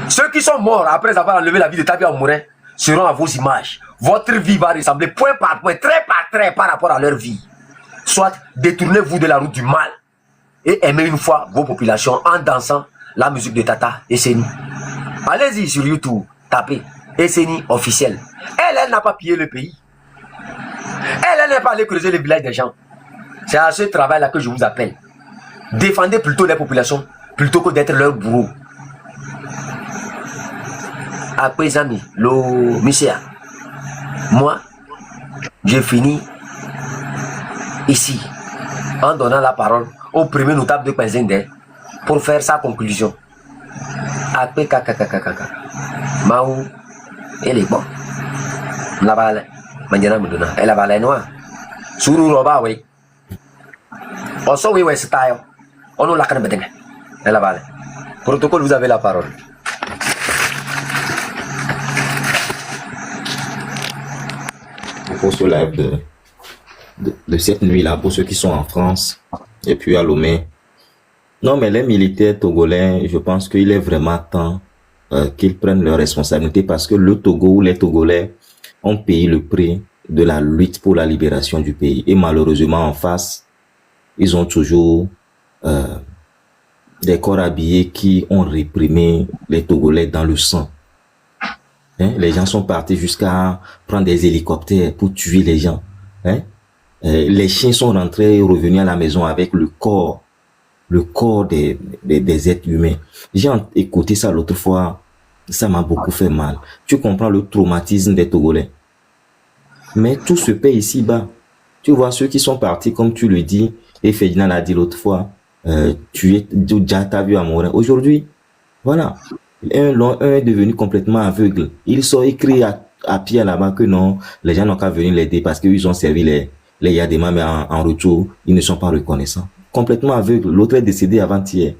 Ceux qui sont morts après avoir enlevé la vie de Tabio Amorin seront à vos images. Votre vie va ressembler point par point, trait par trait par rapport à leur vie. Soit détournez-vous de la route du mal et aimez une fois vos populations en dansant la musique de Tata Esseni. Allez-y sur YouTube, tapez Esseni officiel. Elle n'a pas pillé le pays. Elle n'est pas allée creuser les villages des gens. C'est à ce travail-là que je vous appelle. Défendez plutôt les populations plutôt que d'être leur bourreau. Après amis, le monsieur, moi, j'ai fini ici en donnant la parole au premier notable de Kwenzende pour faire sa conclusion. Après kakakakakaka, Maou, elle est bon. La balle, Manjana Muduna, elle a balle noire. Suru Roba, oui. Also, we were style. On nous l'a quand même. Elle a balle. Protocole, vous avez la parole. Pour ce live de cette nuit-là, pour ceux qui sont en France et puis à Lomé. Non, mais les militaires togolais, je pense qu'il est vraiment temps qu'ils prennent leurs responsabilités parce que le Togo ou les Togolais ont payé le prix de la lutte pour la libération du pays. Et malheureusement, en face, ils ont toujours des corps habillés qui ont réprimé les Togolais dans le sang. Hein? Les gens sont partis jusqu'à prendre des hélicoptères pour tuer les gens. Hein? Les chiens sont rentrés et revenus à la maison avec le corps des êtres humains. J'ai écouté ça l'autre fois, ça m'a beaucoup fait mal. Tu comprends le traumatisme des Togolais. Mais tout se paie ici-bas. Tu vois, ceux qui sont partis, comme tu le dis, et Ferdinand l'a dit l'autre fois, tu es déjà, t'as vu Amorin. Aujourd'hui, voilà. Un est devenu complètement aveugle. Ils sont écrits à pied là-bas que non, les gens n'ont qu'à venir l'aider parce qu'ils ont servi les Yadema, mais en retour, ils ne sont pas reconnaissants. Complètement aveugle. L'autre est décédé avant-hier.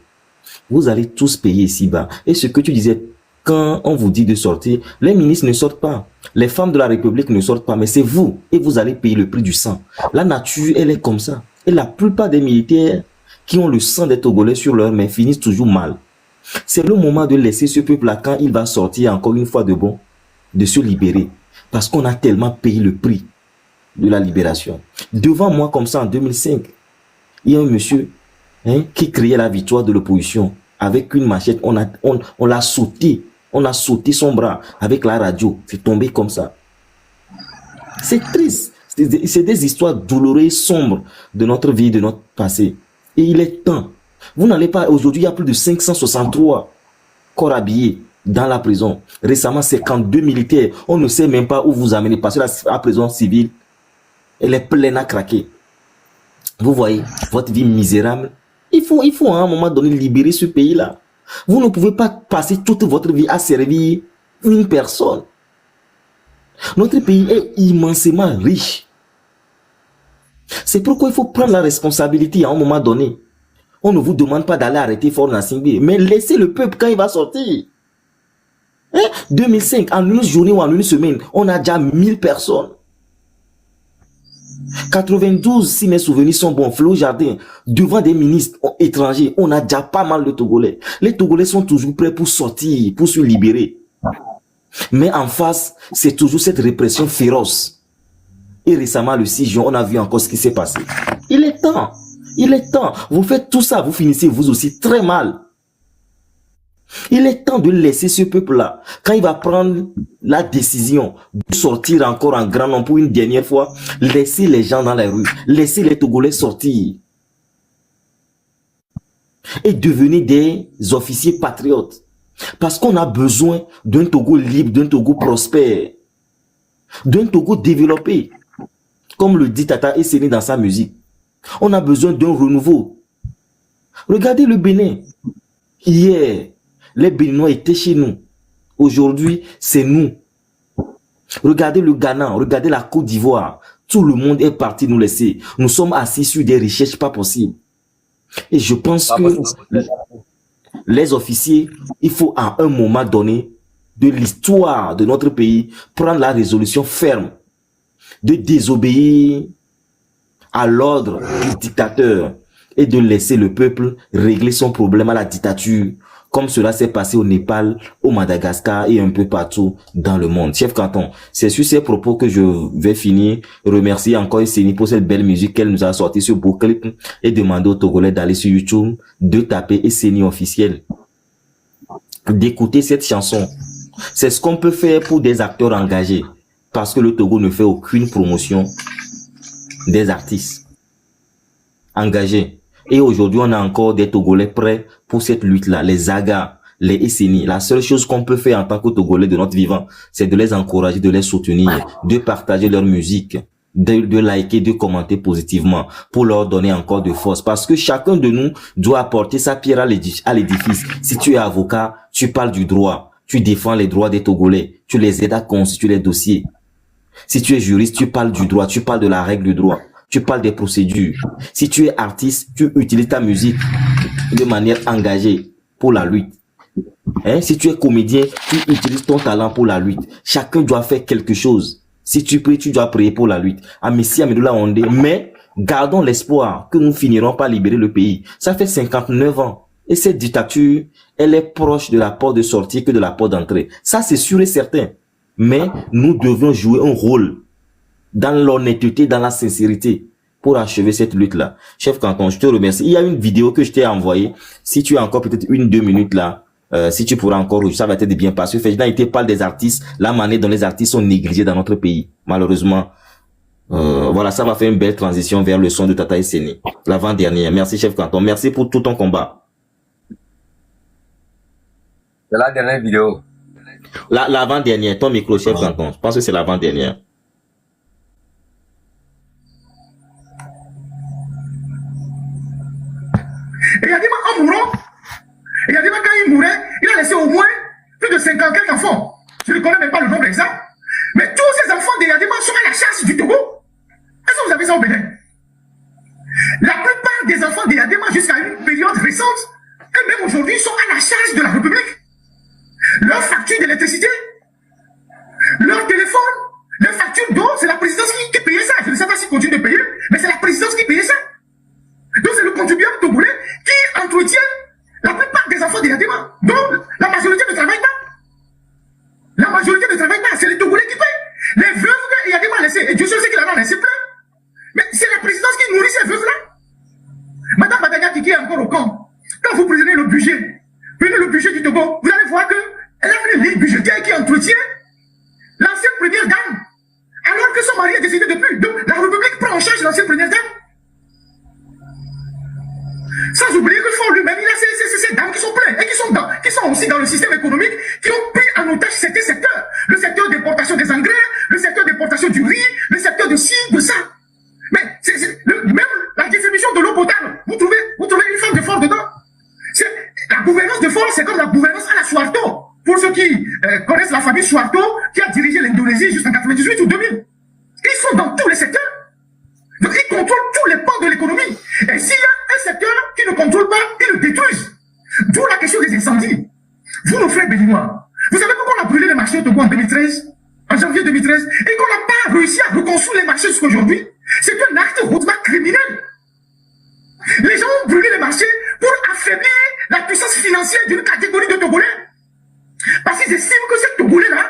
Vous allez tous payer ici-bas. Et ce que tu disais, quand on vous dit de sortir, les ministres ne sortent pas. Les femmes de la République ne sortent pas, mais c'est vous. Et vous allez payer le prix du sang. La nature, elle est comme ça. Et la plupart des militaires qui ont le sang des Togolais sur leurs mains finissent toujours mal. C'est le moment de laisser ce peuple-là, quand il va sortir encore une fois de bon, de se libérer. Parce qu'on a tellement payé le prix de la libération. Devant moi, comme ça, en 2005, il y a un monsieur qui criait la victoire de l'opposition. Avec une machette, on l'a sauté. On a sauté son bras avec la radio. C'est tombé comme ça. C'est triste. C'est des histoires douloureuses, sombres de notre vie, de notre passé. Et il est temps. Vous n'allez pas... Aujourd'hui, il y a plus de 563 corps habillés dans la prison. Récemment, 52 militaires. On ne sait même pas où vous amener parce que la prison civile, elle est pleine à craquer. Vous voyez, votre vie misérable. Il faut à un moment donné libérer ce pays-là. Vous ne pouvez pas passer toute votre vie à servir une personne. Notre pays est immensément riche. C'est pourquoi il faut prendre la responsabilité à un moment donné. On ne vous demande pas d'aller arrêter Faure Gnassingbé, mais laissez le peuple quand il va sortir. 2005, en une journée ou en une semaine, on a déjà 1000 personnes. 92, si mes souvenirs sont bons, Flo Jardin, devant des ministres étrangers, on a déjà pas mal de Togolais. Les Togolais sont toujours prêts pour sortir, pour se libérer. Mais en face, c'est toujours cette répression féroce. Et récemment, le 6 juin, on a vu encore ce qui s'est passé. Il est temps. Il est temps. Vous faites tout ça, vous finissez vous aussi très mal. Il est temps de laisser ce peuple-là, quand il va prendre la décision de sortir encore en grand nombre pour une dernière fois, laisser les gens dans la rue, laisser les Togolais sortir et devenir des officiers patriotes. Parce qu'on a besoin d'un Togo libre, d'un Togo prospère, d'un Togo développé, comme le dit Tata Esseni dans sa musique. On a besoin d'un renouveau. Regardez le Bénin. Hier, les Béninois étaient chez nous. Aujourd'hui, c'est nous. Regardez le Ghana, regardez la Côte d'Ivoire. Tout le monde est parti nous laisser. Nous sommes assis sur des richesses pas possibles. Et je pense que les officiers, il faut à un moment donné de l'histoire de notre pays prendre la résolution ferme de désobéir à l'ordre du dictateur et de laisser le peuple régler son problème à la dictature, comme cela s'est passé au Népal, au Madagascar et un peu partout dans le monde. Chef Canton, c'est sur ces propos que je vais finir. Remercier encore Esseni pour cette belle musique qu'elle nous a sorti sur beau clip et demander aux Togolais d'aller sur YouTube, de taper Esseni officiel, d'écouter cette chanson. C'est ce qu'on peut faire pour des acteurs engagés, parce que le Togo ne fait aucune promotion des artistes engagés. Et aujourd'hui, on a encore des Togolais prêts pour cette lutte-là, les Aga, les Esseni. La seule chose qu'on peut faire en tant que Togolais de notre vivant, c'est de les encourager, de les soutenir, de partager leur musique, de liker, de commenter positivement pour leur donner encore de force. Parce que chacun de nous doit apporter sa pierre à l'édifice. Si tu es avocat, tu parles du droit, tu défends les droits des Togolais, tu les aides à constituer les dossiers. Si tu es juriste, tu parles du droit, tu parles de la règle du droit. Tu parles des procédures. Si tu es artiste, tu utilises ta musique de manière engagée pour la lutte. Si tu es comédien, tu utilises ton talent pour la lutte. Chacun doit faire quelque chose. Si tu pries, tu dois prier pour la lutte. Messie Amedoula Ondé. Mais gardons l'espoir que nous finirons par libérer le pays. Ça fait 59 ans. Et cette dictature, elle est proche de la porte de sortie que de la porte d'entrée. Ça, c'est sûr et certain. Mais nous devons jouer un rôle dans l'honnêteté, dans la sincérité, pour achever cette lutte-là. Chef Canton, je te remercie. Il y a une vidéo que je t'ai envoyée. Si tu as encore peut-être 1-2 minutes là, si tu pourras encore, ça va t'aider bien. Parce que Ferdinand était parle des artistes, la manière dont les artistes sont négligés dans notre pays. Malheureusement, voilà, ça va faire une belle transition vers le son de Tata Esseni. L'avant-dernière. Merci, Chef Canton. Merci pour tout ton combat. C'est la dernière vidéo. L'avant-dernière. Ton micro, Chef Canton. Je pense que c'est l'avant-dernière. Et Yadima, en mourant, et Yadima, quand il mourait, il a laissé au moins plus de 54 enfants. Je ne connais même pas le nombre exact. Mais tous ces enfants de Yadima sont à la charge du Togo. Est-ce que vous avez ça au Bénin? La plupart des enfants de Yadima, jusqu'à une période récente, et même aujourd'hui, sont à la charge de la République. Leurs factures d'électricité, leur téléphone, leurs factures d'eau, c'est la présidence qui payait ça. Je ne sais pas s'ils continuent de payer, mais c'est la présidence qui payait ça. Donc c'est le contribuable togolais qui entretient la plupart des enfants de Yadima. Donc la majorité ne travaille pas. La majorité ne travaille pas, c'est les Togolais qui payent. Les veuves que Yadima a laissées, et Dieu seul sait qu'il en a laissé plein. Mais c'est la présidence qui nourrit ces veuves-là. Madame Badania qui est encore au camp, quand vous prenez le budget du Togo, vous allez voir qu'elle a fait une ligne budgétaire qui entretient l'ancienne première dame, alors que son mari est décédé depuis. Donc la République prend en charge l'ancienne première dame. Sans oublier que fort lui-même, il a ces dames qui sont pleines et qui sont aussi dans le système économique, qui ont pris en otage certains secteurs. Le secteur d'importation des engrais, le secteur d'importation du riz, le secteur de ci, de ça. Mais même la distribution de l'eau potable, vous trouvez une femme de fort dedans. La gouvernance de fort, c'est comme la gouvernance à la Suharto. Pour ceux qui connaissent la famille Suharto, qui a dirigé l'Indonésie jusqu'en 98 ou 2000. Ils sont dans tous les secteurs. Donc ils contrôlent tous les pans de l'économie. Et s'il y a un secteur qui ne contrôle pas, ils le détruisent. D'où la question des incendies. Vous, nos frères béninois, vous savez pourquoi on a brûlé les marchés au Togo en 2013, en janvier 2013, et qu'on n'a pas réussi à reconstruire les marchés jusqu'à aujourd'hui? C'est un acte hautement criminel. Les gens ont brûlé les marchés pour affaiblir la puissance financière d'une catégorie de Togolais. Parce qu'ils estiment que ces Togolais-là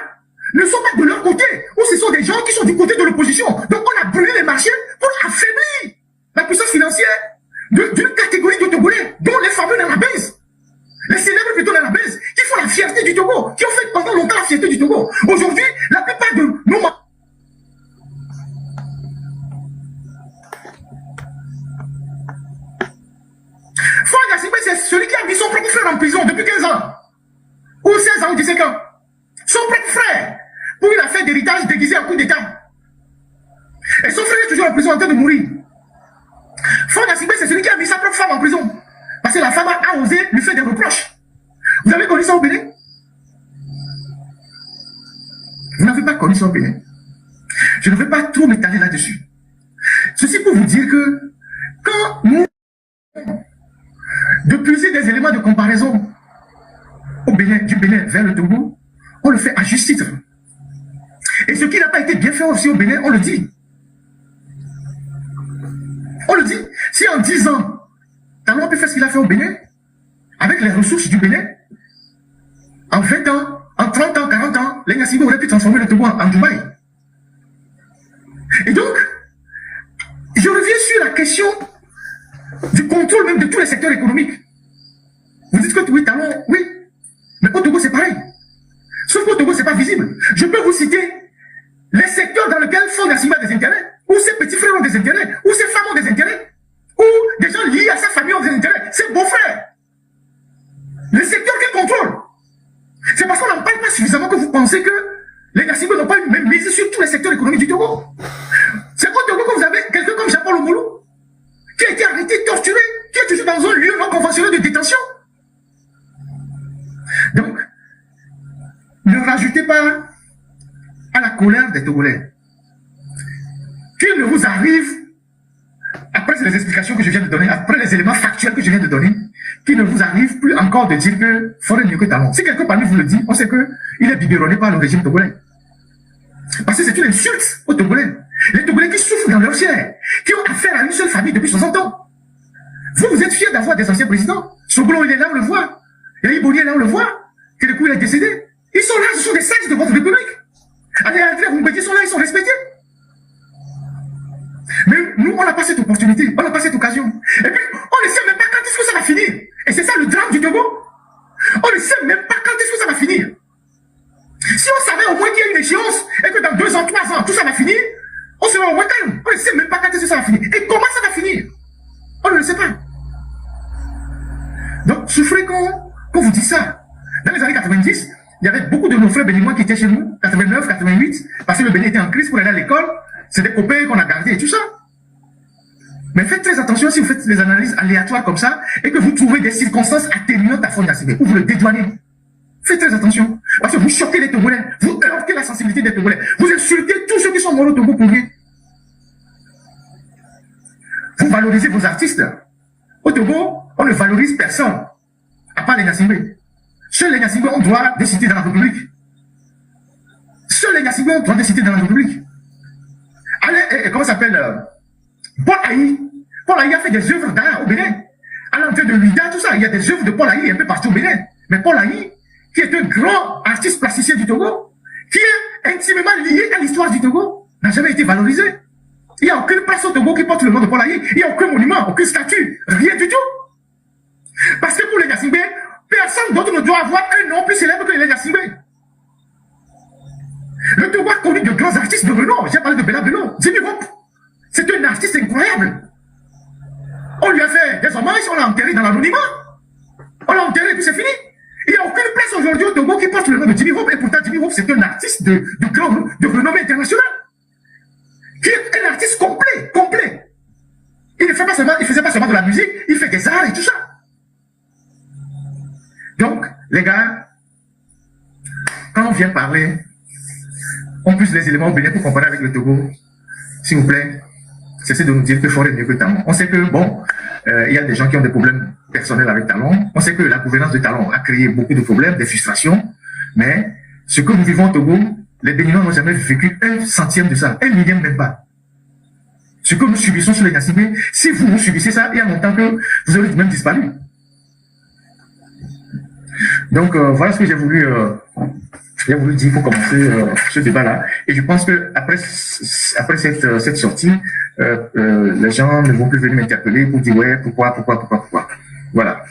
ne sont pas de leur côté, ou ce sont des gens qui sont du côté de l'opposition. Donc on a brûlé les marchés pour affaiblir la puissance financière d'une catégorie de Togolais, dont les fameux Nanabès, les célèbres plutôt Nanabès, qui font la fierté du Togo, qui ont fait pendant longtemps la fierté du Togo. Aujourd'hui, la plupart de nos... Fort Yassibé, c'est celui qui a mis son propre frère en prison depuis 15 ans, ou 16 ans ou 17 ans. Son propre frère, pour une affaire d'héritage déguisé en coup d'État. Et son frère est toujours en prison en train de mourir. Fort Yassibé, c'est celui qui a mis sa propre femme en prison. Parce que la femme a osé lui faire des reproches. Vous avez connu ça au Bénin? Vous n'avez pas connu ça au Bénin? Je ne vais pas trop m'étaler là-dessus. Ceci pour vous dire que quand nous de puiser des éléments de comparaison au Bénin, du Bénin vers le Togo, on le fait à juste titre. Et ce qui n'a pas été bien fait aussi au Bénin, on le dit. On le dit. Si en 10 ans, Talon peut faire ce qu'il a fait au Bénin, avec les ressources du Bénin, en 20 ans, en 30 ans, 40 ans, les Yassibé auraient pu transformer le Togo en Dubaï. Et donc, je reviens sur la question du contrôle même de tous les secteurs économiques. Vous dites que oui, Talon, oui. Mais au Togo, c'est pareil. Sauf qu'au Togo, ce n'est pas visible. Je peux vous citer les secteurs dans lesquels Fort Yassibé a des intérêts, où ses petits frères ont des intérêts, où ses femmes ont des intérêts, où des gens liés à sa famille ont des intérêts, ses beaux-frères. Les secteurs qu'il contrôle. C'est parce qu'on n'en parle pas suffisamment que vous pensez que les Yassibé n'ont pas une même mise sur tous les secteurs économiques du Togo. C'est au Togo que vous avez quelqu'un comme Jean-Paul Omoulou, qui a été arrêté, torturé, qui est toujours dans un lieu non conventionnel de détention. Donc, ne rajoutez pas à la colère des Togolais qu'il ne vous arrive, après les explications que je viens de donner, après les éléments factuels que je viens de donner, qu'il ne vous arrive plus encore de dire que Forêt mieux que Talon. Si quelqu'un parmi vous le dit, on sait qu'il est biberonné par le régime togolais. Parce que c'est une insulte aux Togolais. Les Togolais qui souffrent dans leur chair, qui ont affaire à une seule famille depuis 60 ans. Vous êtes fiers d'avoir des anciens présidents. Soglo, il est là, on le voit. Yahi Boni est là, on le voit. Que du coup, il est décédé. Ils sont là, ce sont des sages de votre république. Allez, vous me dites, ils sont là, ils sont respectés. Mais nous, on n'a pas cette opportunité, on n'a pas cette occasion. Et puis, on ne sait même pas quand est-ce que ça va finir. Et c'est ça le drame du Togo. On ne sait même pas quand est-ce que ça va finir. Si on savait au moins qu'il y a une échéance et que dans 2 ans, 3 ans, tout ça va finir, on serait au moins calme. On ne sait même pas quand est-ce que ça va finir. Et comment ça va finir? On ne le sait pas. Donc, souffrez qu'on vous dise ça. Dans les années 90, il y avait beaucoup de nos frères béninois qui étaient chez nous, 89, 88, parce que le Bénin était en crise pour aller à l'école. C'est des copains qu'on a gardés et tout ça. Mais faites très attention si vous faites des analyses aléatoires comme ça et que vous trouvez des circonstances atténuantes à Fonia-Sibé ou vous le dédouanez. Faites très attention. Parce que vous choquez les Togolais, vous heurtez la sensibilité des Togolais, vous insultez tous ceux qui sont morts au Togo pour lui. Vous valorisez vos artistes. Au Togo, on ne valorise personne, à part les Gnassingbé. Seuls les Gnassingbé ont droit de citer dans la République. Seuls les Gnassingbé ont droit de citer dans la République. Allez, comment ça s'appelle Paul Haï. Paul Haï a fait des œuvres d'art au Bénin. À l'entrée de l'UIDA, tout ça, il y a des œuvres de Paul Haï un peu partout au Bénin. Mais Paul Haï, qui est un grand artiste plasticien du Togo, qui est intimement lié à l'histoire du Togo, n'a jamais été valorisé. Il n'y a aucune place au Togo qui porte le nom de Paul Haï. Il n'y a aucun monument, aucune statue, rien du tout. Parce que pour les Gnassingbé, personne d'autre ne doit avoir un nom plus célèbre que les Gnassingbé. Le Togo a connu de grands artistes de renom. J'ai parlé de Bella Bello, Jimmy Hope. C'est un artiste incroyable. On lui a fait des hommages, on l'a enterré dans l'anonymat. On l'a enterré et puis c'est fini. Il n'y a aucune place aujourd'hui au Togo qui porte le nom de Jimmy Hope. Et pourtant, Jimmy Hope, c'est un artiste de renommée internationale. Qui est un artiste complet. Il ne faisait pas seulement de la musique, il fait des arts et tout ça. Donc, les gars, quand on vient parler, on puise les éléments au Bénin pour comparer avec le Togo. S'il vous plaît, cessez de nous dire que Faure est mieux que Talon. On sait que, bon, il y a des gens qui ont des problèmes personnels avec Talon. On sait que la gouvernance de Talon a créé beaucoup de problèmes, des frustrations. Mais ce que nous vivons au Togo, les Béninois n'ont jamais vécu un centième de ça, un millième même pas. Ce que nous subissons sur les Gnassingbé, si vous subissez ça, il y a longtemps que vous aurez même disparu. Donc, voilà ce que j'ai voulu dire pour commencer ce débat-là. Et je pense que après cette sortie, les gens ne vont plus venir m'interpeller pour dire ouais, pourquoi. Voilà.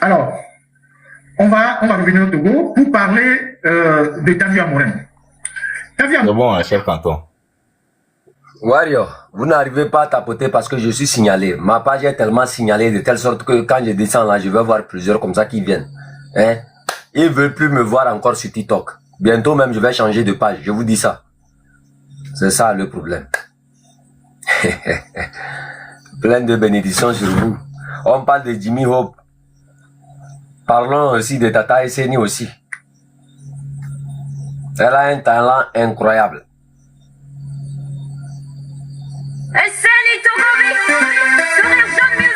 Alors, on va revenir au Togo pour parler de Tavio Amorin. Tavio Amorin. C'est bon, chef canton. Warrior, vous n'arrivez pas à tapoter parce que je suis signalé. Ma page est tellement signalée de telle sorte que quand je descends là, je vais voir plusieurs comme ça qui viennent. Hein? Ils ne veulent plus me voir encore sur TikTok. Bientôt même, je vais changer de page. Je vous dis ça. C'est ça le problème. Plein de bénédictions sur vous. On parle de Jimmy Hope. Parlons aussi de Tata Esseni aussi. Elle a un talent incroyable. Esseni Togobi sur Action Music.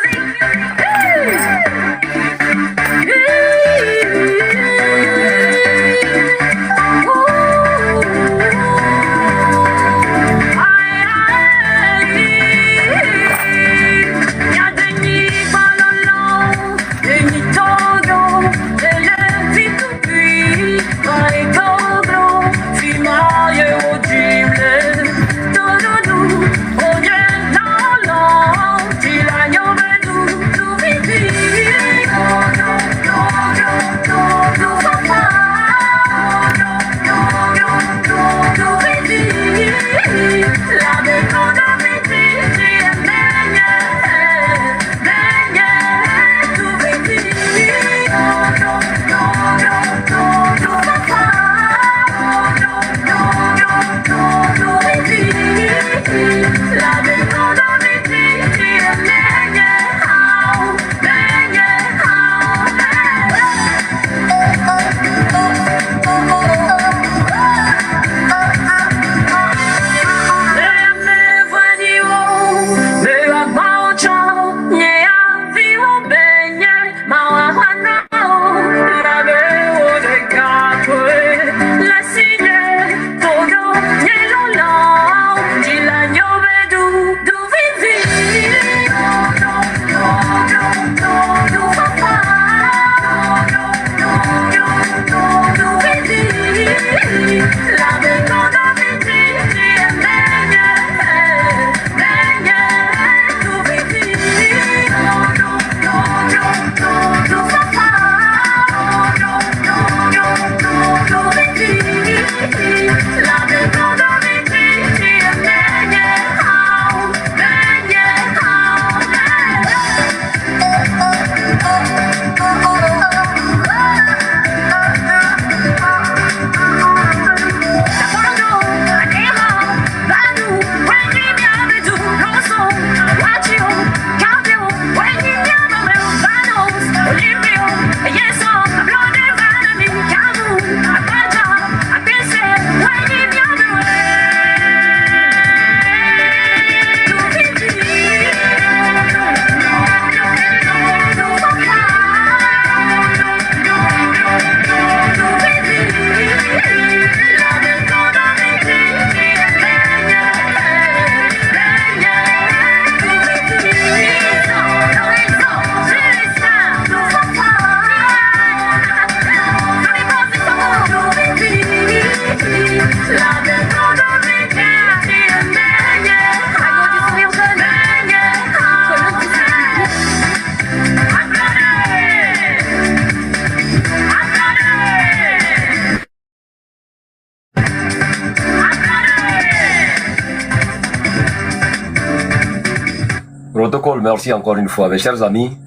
Protocole, merci encore une fois. Mes chers amis,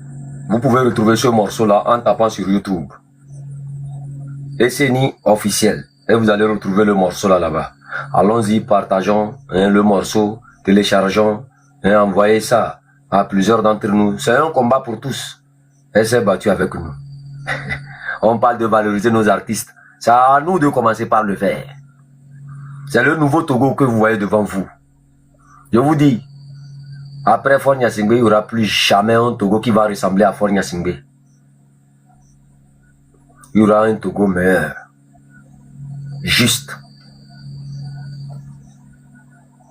vous pouvez retrouver ce morceau-là en tapant sur YouTube. SNI officiel. Et vous allez retrouver le morceau là-bas. Allons-y, partageons le morceau, téléchargeons et envoyez ça à plusieurs d'entre nous. C'est un combat pour tous. Elle s'est battue avec nous. On parle de valoriser nos artistes. C'est à nous de commencer par le faire. C'est le nouveau Togo que vous voyez devant vous. Je vous dis, après Fort Gnassingbé, il n'y aura plus jamais un Togo qui va ressembler à Fort Gnassingbé. Il y aura un Togo meilleur. Juste.